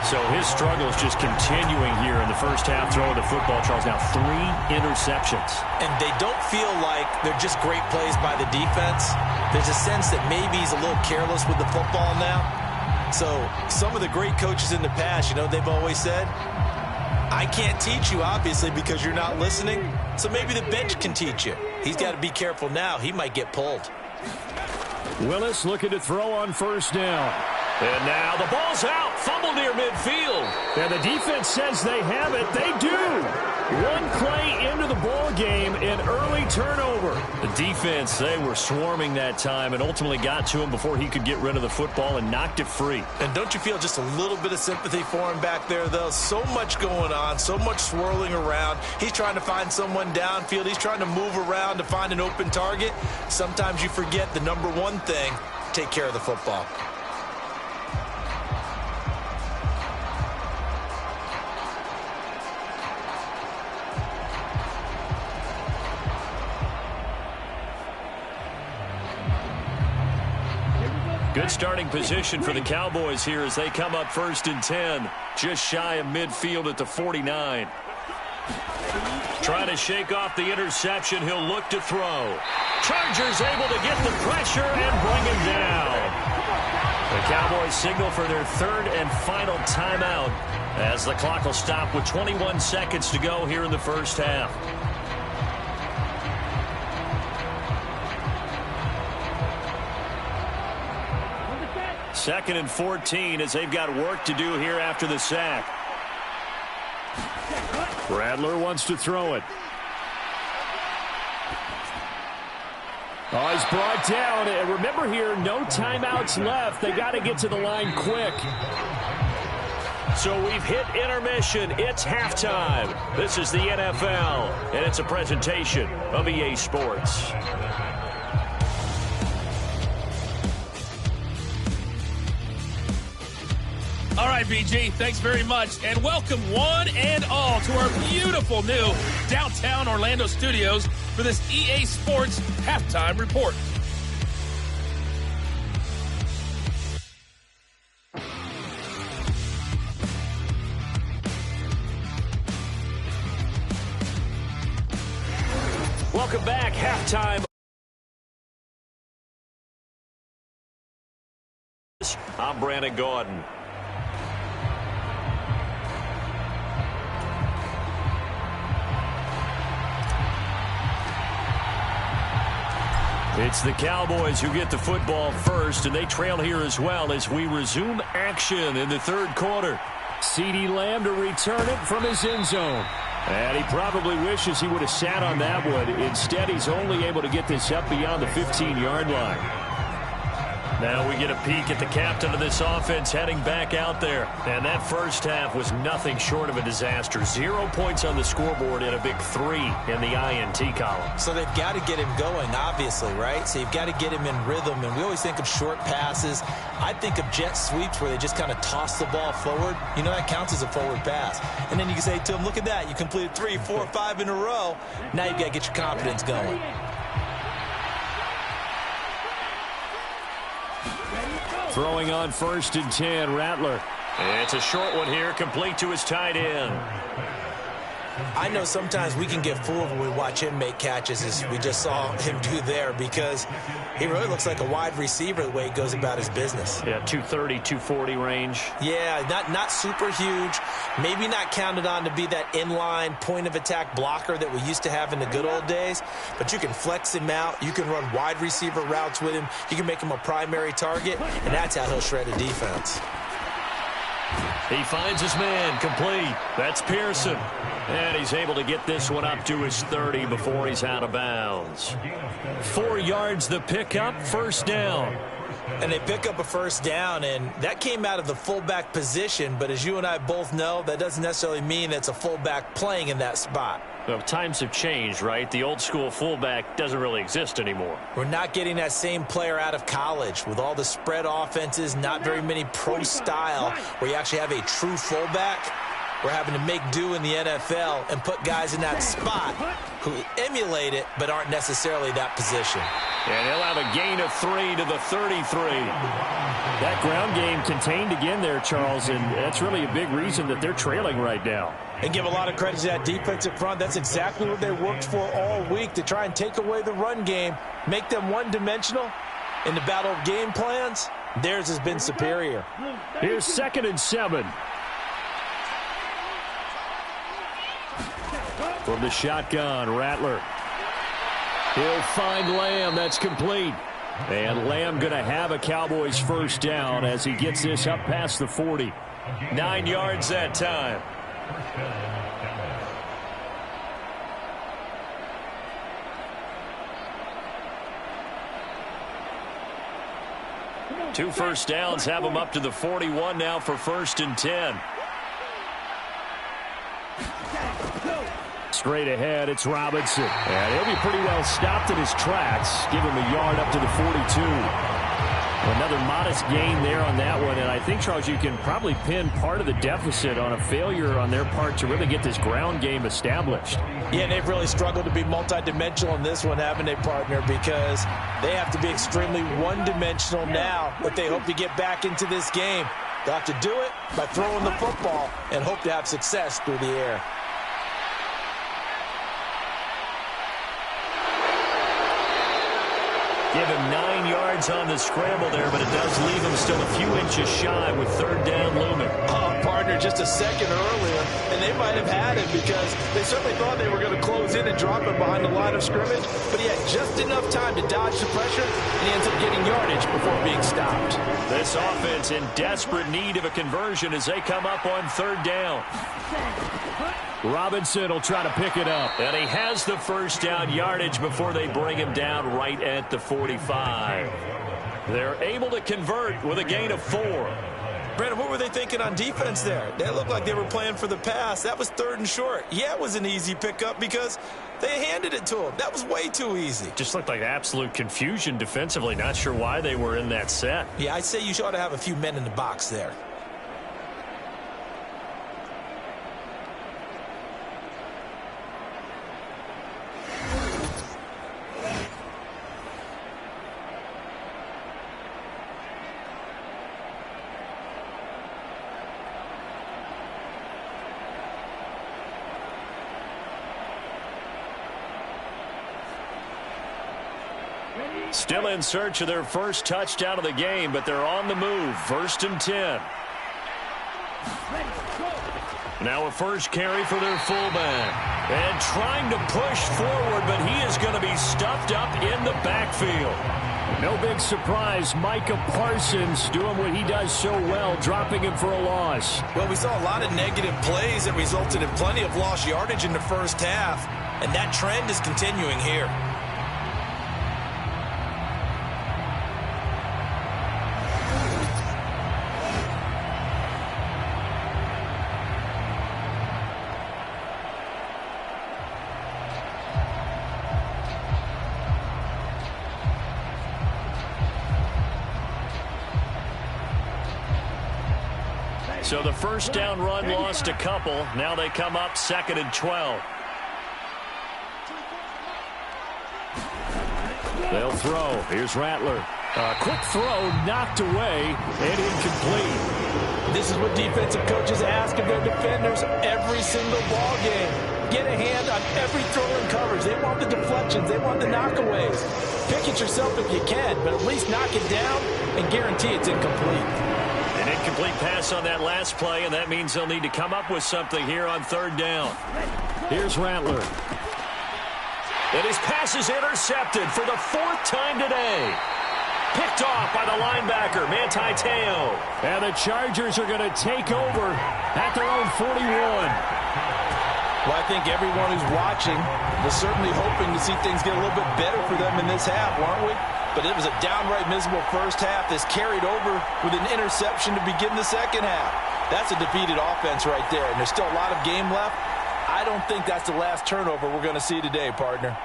So his struggles just continuing here in the first half, throwing the football. Charles, now 3 interceptions. And they don't feel like they're just great plays by the defense. There's a sense that maybe he's a little careless with the football now. So some of the great coaches in the past, you know, they've always said, I can't teach you, obviously, because you're not listening. So maybe the bench can teach you. He's got to be careful now. He might get pulled. Willis looking to throw on first down. And now the ball's out. Fumble near midfield. And the defense says they have it. They do. One play into the ball game, an early turnover. The defense, they were swarming that time and ultimately got to him before he could get rid of the football and knocked it free. And don't you feel just a little bit of sympathy for him back there, though? So much going on, so much swirling around. He's trying to find someone downfield. He's trying to move around to find an open target. Sometimes you forget the number one thing, take care of the football. Good starting position for the Cowboys here as they come up 1st and 10. Just shy of midfield at the 49. Trying to shake off the interception. He'll look to throw. Chargers able to get the pressure and bring him down. The Cowboys signal for their 3rd and final timeout as the clock will stop with 21 seconds to go here in the first half. Second and 14 as they've got work to do here after the sack. Rattler wants to throw it. Oh, he's brought down. And remember here, no timeouts left. They got to get to the line quick. So we've hit intermission. It's halftime. This is the NFL, and it's a presentation of EA Sports. All right, BG, thanks very much. And welcome one and all to our beautiful new downtown Orlando studios for this EA Sports Halftime Report. Welcome back. Halftime. I'm Brandon Gordon. It's the Cowboys who get the football first, and they trail here as well as we resume action in the 3rd quarter. CeeDee Lamb to return it from his end zone. And he probably wishes he would have sat on that one. Instead, he's only able to get this up beyond the 15-yard line. Now we get a peek at the captain of this offense heading back out there. And that first half was nothing short of a disaster. 0 points on the scoreboard and a big 3 in the INT column. So they've got to get him going, obviously, right? So you've got to get him in rhythm. And we always think of short passes. I think of jet sweeps where they just kind of toss the ball forward. You know, that counts as a forward pass. And then you can say to him, look at that. You completed 3, 4, 5 in a row. Now you've got to get your confidence going. Throwing on 1st and 10, Rattler. It's a short one here, complete to his tight end. I know sometimes we can get fooled when we watch him make catches, as we just saw him do there, because he really looks like a wide receiver the way he goes about his business. Yeah, 230, 240 range. Yeah, not super huge. Maybe not counted on to be that inline point-of-attack blocker that we used to have in the good old days, but you can flex him out. You can run wide receiver routes with him. You can make him a primary target, and that's how he'll shred a defense. He finds his man, complete. That's Pearson. And he's able to get this one up to his 30 before he's out of bounds. 4 yards the pickup, 1st down. And they pick up a 1st down, and that came out of the fullback position, but as you and I both know, that doesn't necessarily mean it's a fullback playing in that spot. Well, times have changed, right? The old school fullback doesn't really exist anymore. We're not getting that same player out of college with all the spread offenses, not very many pro style where you actually have a true fullback. We're having to make do in the NFL and put guys in that spot who emulate it but aren't necessarily that position. And he'll have a gain of 3 to the 33. That ground game contained again there, Charles, and that's really a big reason that they're trailing right now. And give a lot of credit to that defensive front. That's exactly what they worked for all week, to try and take away the run game, make them one-dimensional. In the battle of game plans, theirs has been superior. Here's 2nd and 7. From the shotgun, Rattler. He'll find Lamb. That's complete. And Lamb going to have a Cowboys 1st down as he gets this up past the 40. 9 yards that time. Two 1st downs have him up to the 41 now for 1st and 10. Straight ahead, it's Robinson. And he'll be pretty well stopped in his tracks. Give him a yard up to the 42. Another modest gain there on that one, and I think, Charles, you can probably pin part of the deficit on a failure on their part to really get this ground game established. Yeah, they've really struggled to be multidimensional in this one, haven't they, partner? Because they have to be extremely one-dimensional now if they hope to get back into this game. They'll have to do it by throwing the football and hope to have success through the air. Give him 9 yards on the scramble there, but it does leave him still a few inches shy with third down looming. Partner, just a second earlier, and they might have had it because they certainly thought they were going to close in and drop it behind the line of scrimmage, but he had just enough time to dodge the pressure, and he ends up getting yardage before being stopped. This offense in desperate need of a conversion as they come up on third down. Robinson will try to pick it up. And he has the first down yardage before they bring him down right at the 45. They're able to convert with a gain of 4. Brandon, what were they thinking on defense there? They looked like they were playing for the pass. That was 3rd and short. Yeah, it was an easy pickup because they handed it to him. That was way too easy. Just looked like absolute confusion defensively. Not sure why they were in that set. Yeah, I'd say you ought to have a few men in the box there. Still in search of their first touchdown of the game, but they're on the move. 1st and 10. Now a first carry for their fullback. And trying to push forward, but he is going to be stuffed up in the backfield. No big surprise. Micah Parsons doing what he does so well, dropping him for a loss. Well, we saw a lot of negative plays that resulted in plenty of lost yardage in the first half, and that trend is continuing here. So the first down run lost a couple. Now they come up 2nd and 12. They'll throw. Here's Rattler. A quick throw knocked away and incomplete. This is what defensive coaches ask of their defenders every single ball game. Get a hand on every throw in coverage. They want the deflections. They want the knockaways. Pick it yourself if you can, but at least knock it down and guarantee it's incomplete. An incomplete pass on that last play, and that means they'll need to come up with something here on third down. Here's Rattler. And his pass is intercepted for the 4th time today. Picked off by the linebacker, Manti Te'o. And the Chargers are going to take over at their own 41. Well, I think everyone who's watching was certainly hoping to see things get a little bit better for them in this half, weren't we? But it was a downright miserable first half that's carried over with an interception to begin the second half. That's a defeated offense right there, and there's still a lot of game left. I don't think that's the last turnover we're going to see today, partner.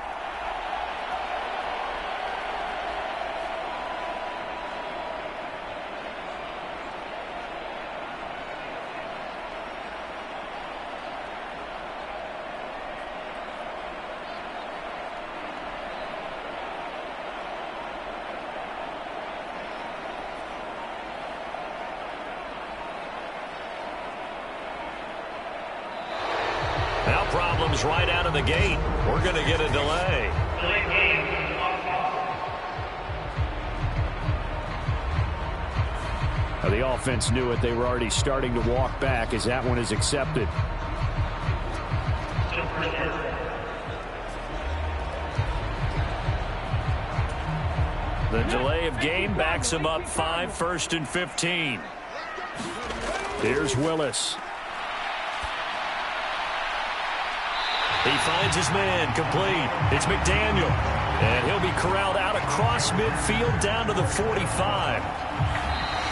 Now problems right out of the gate. We're going to get a delay. The offense knew it. They were already starting to walk back as that one is accepted. The delay of game backs him up 5, 1st and 15. Here's Willis. He finds his man, complete. It's McDaniel. And he'll be corralled out across midfield down to the 45.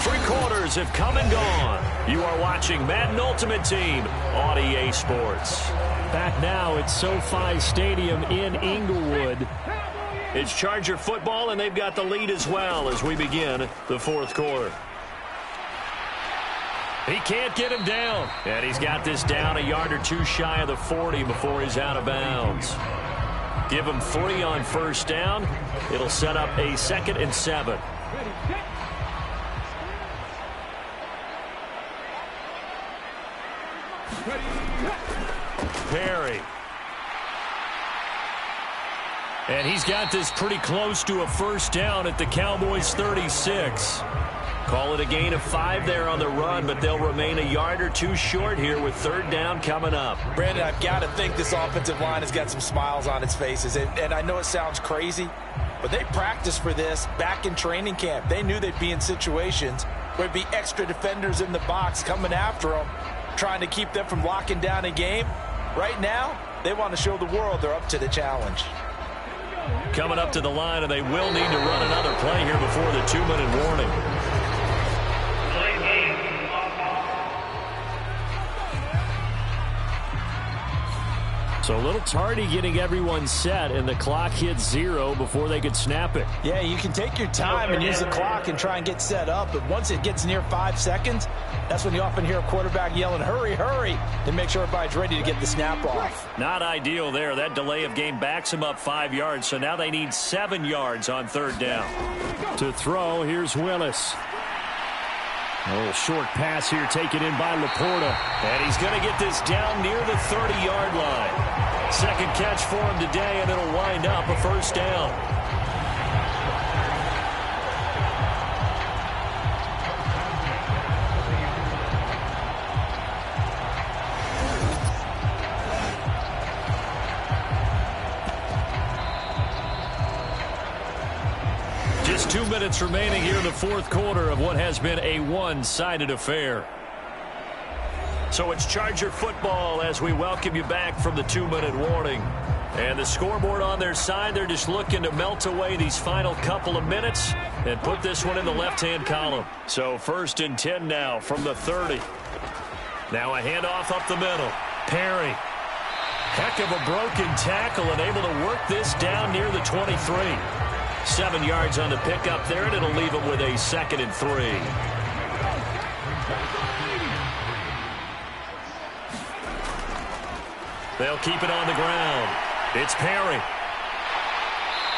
3 quarters have come and gone. You are watching Madden Ultimate Team on EA Sports. Back now at SoFi Stadium in Inglewood. It's Charger football, and they've got the lead as well as we begin the fourth quarter. He can't get him down, and he's got this down a yard or two shy of the 40 before he's out of bounds. Give him 3 on first down. It'll set up a 2nd and 7. Perry. And he's got this pretty close to a first down at the Cowboys' 36. Call it a gain of 5 there on the run, but they'll remain a yard or two short here with 3rd down coming up. Brandon, I've got to think this offensive line has got some smiles on its faces. And I know it sounds crazy, but they practiced for this back in training camp. They knew they'd be in situations where there'd be extra defenders in the box coming after them, trying to keep them from locking down a game. Right now, they want to show the world they're up to the challenge. Coming up to the line, and they will need to run another play here before the 2-minute warning. So a little tardy getting everyone set, and the clock hits 0 before they could snap it. Yeah, you can take your time and use the clock and try and get set up, but once it gets near 5 seconds, that's when you often hear a quarterback yelling, hurry, hurry, to make sure everybody's ready to get the snap off. Not ideal there. That delay of game backs them up 5 yards, so now they need 7 yards on 3rd down. To throw, here's Willis. A little short pass here taken in by Laporta. And he's going to get this down near the 30-yard line. 2nd catch for him today, and it'll wind up a first down. Just 2 minutes remaining here in the fourth quarter of what has been a one-sided affair. So it's Charger football as we welcome you back from the 2-minute warning. And the scoreboard on their side, they're just looking to melt away these final couple of minutes and put this one in the left-hand column. So 1st and 10 now from the 30. Now a handoff up the middle. Perry. Heck of a broken tackle and able to work this down near the 23. 7 yards on the pickup there, and it'll leave him with a 2nd and 3. They'll keep it on the ground. It's Perry.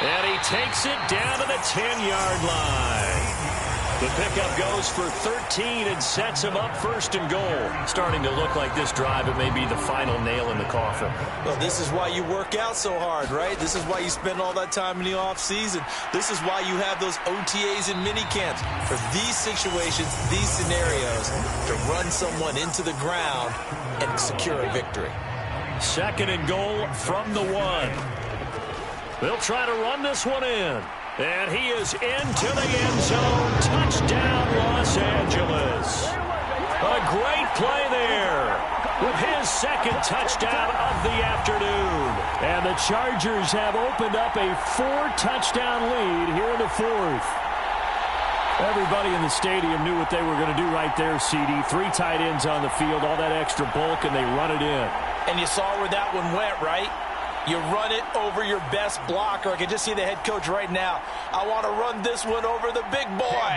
And he takes it down to the 10-yard line. The pickup goes for 13 and sets him up 1st and goal. Starting to look like this drive, it may be the final nail in the coffin. Well, this is why you work out so hard, right? This is why you spend all that time in the offseason. This is why you have those OTAs and mini camps. For these situations, these scenarios, to run someone into the ground and secure a victory. 2nd and goal from the 1. They'll try to run this one in. And he is into the end zone. Touchdown, Los Angeles. A great play there with his 2nd touchdown of the afternoon. And the Chargers have opened up a 4-touchdown lead here in the 4th. Everybody in the stadium knew what they were going to do right there, CD. 3 tight ends on the field, all that extra bulk, and they run it in. And you saw where that one went, right? You run it over your best blocker. I can just see the head coach right now. I want to run this one over the big boy.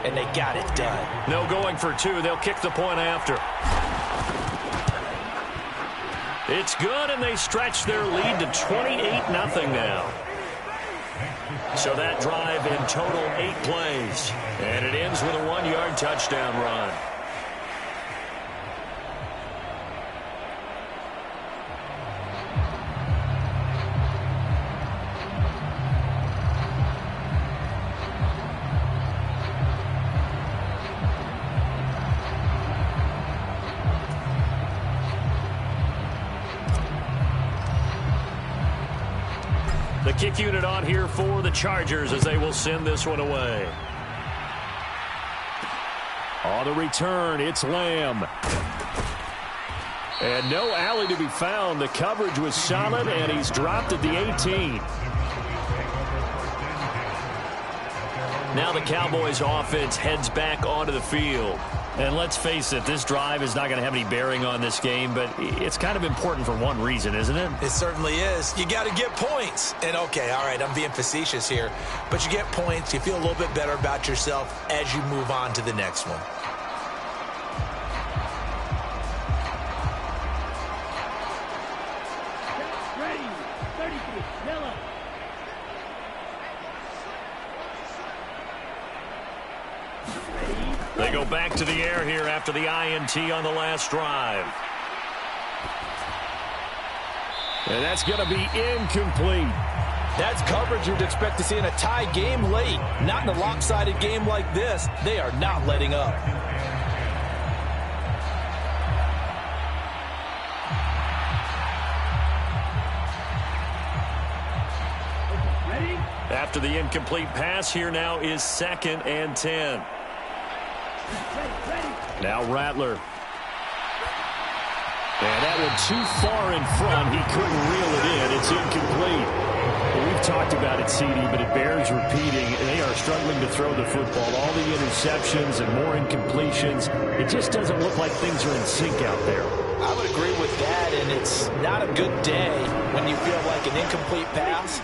And they got it done. No going for 2. They'll kick the point after. It's good, and they stretch their lead to 28-0 now. So that drive in total 8 plays. And it ends with a 1-yard touchdown run. The kick unit on here for the Chargers as they will send this one away. On the return, it's Lamb. And no alley to be found. The coverage was solid, and he's dropped at the 18. Now the Cowboys offense heads back onto the field. And let's face it, this drive is not going to have any bearing on this game, but it's kind of important for one reason, isn't it? It certainly is. You got to get points. And, okay, all right, I'm being facetious here, but you get points. You feel a little bit better about yourself as you move on to the next one. Ready, 33, yellow. They go back to the air here after the INT on the last drive. And that's going to be incomplete. That's coverage you'd expect to see in a tie game late. Not in a lopsided game like this. They are not letting up. Ready? After the incomplete pass, here now is 2nd and 10. Ready. Now Rattler. And that one too far in front. He couldn't reel it in. It's incomplete. Well, we've talked about it, CD, but it bears repeating. They are struggling to throw the football. All the interceptions and more incompletions. It just doesn't look like things are in sync out there. I would agree with that, and it's not a good day when you feel like an incomplete pass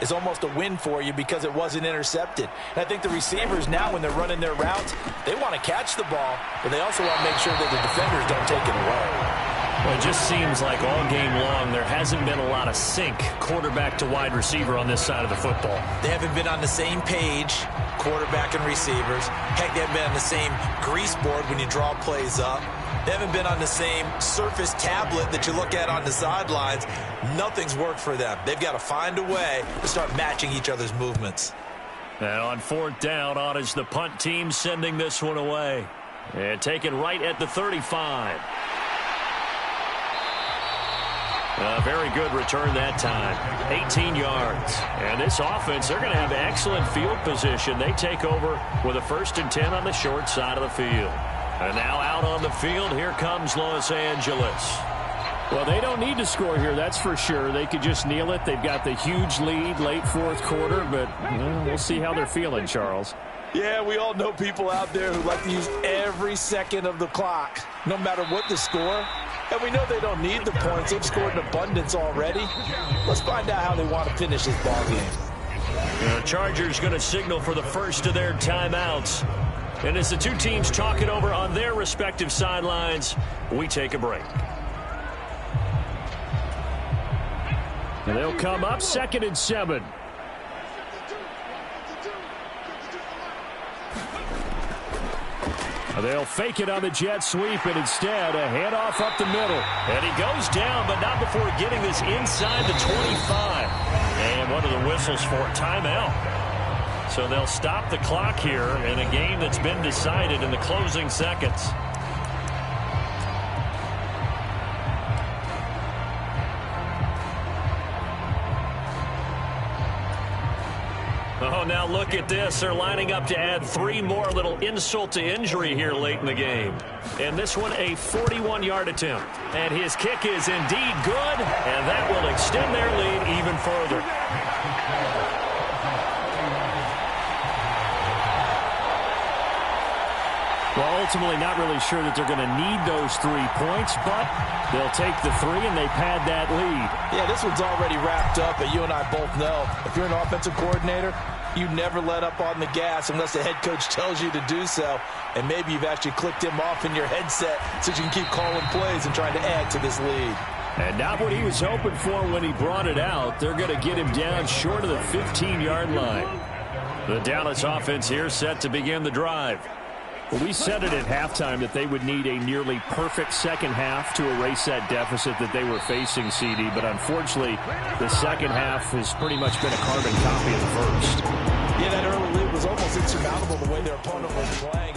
is almost a win for you because it wasn't intercepted. And I think the receivers now, when they're running their routes, they want to catch the ball, but they also want to make sure that the defenders don't take it away. Well, it just seems like all game long there hasn't been a lot of sync quarterback to wide receiver on this side of the football. They haven't been on the same page, quarterback and receivers. Heck, they haven't been on the same grease board when you draw plays up. They haven't been on the same surface tablet that you look at on the sidelines. Nothing's worked for them. They've got to find a way to start matching each other's movements. And on 4th down, on is the punt team sending this one away. And taken right at the 35. A very good return that time. 18 yards. And this offense, they're going to have excellent field position. They take over with a 1st and 10 on the short side of the field. And now out on the field, here comes Los Angeles. Well, they don't need to score here, that's for sure. They could just kneel it. They've got the huge lead late 4th quarter, but we'll see how they're feeling, Charles. Yeah, we all know people out there who like to use every second of the clock, no matter what the score. And we know they don't need the points. They've scored in abundance already. Let's find out how they want to finish this ball game. The Chargers going to signal for the first of their timeouts. And as the two teams talk it over on their respective sidelines, we take a break. And they'll come up 2nd and 7. They'll fake it on the jet sweep, and instead a handoff up the middle. And he goes down, but not before getting this inside the 25. And one of the whistles for a timeout. So they'll stop the clock here in a game that's been decided in the closing seconds. Oh, now look at this. They're lining up to add 3 more, little insult to injury here late in the game. And this one, a 41-yard attempt. And his kick is indeed good, and that will extend their lead even further. Well, ultimately not really sure that they're going to need those 3 points, but they'll take the 3 and they pad that lead. Yeah, this one's already wrapped up, but you and I both know if you're an offensive coordinator, you never let up on the gas unless the head coach tells you to do so. And maybe you've actually clicked him off in your headset so you can keep calling plays and trying to add to this lead. And not what he was hoping for when he brought it out. They're going to get him down short of the 15-yard line. The Dallas offense here set to begin the drive. Well, we said it at halftime that they would need a nearly perfect second half to erase that deficit that they were facing, CD. But unfortunately, the second half has pretty much been a carbon copy of the first. Yeah, that early lead was almost insurmountable the way their opponent was playing.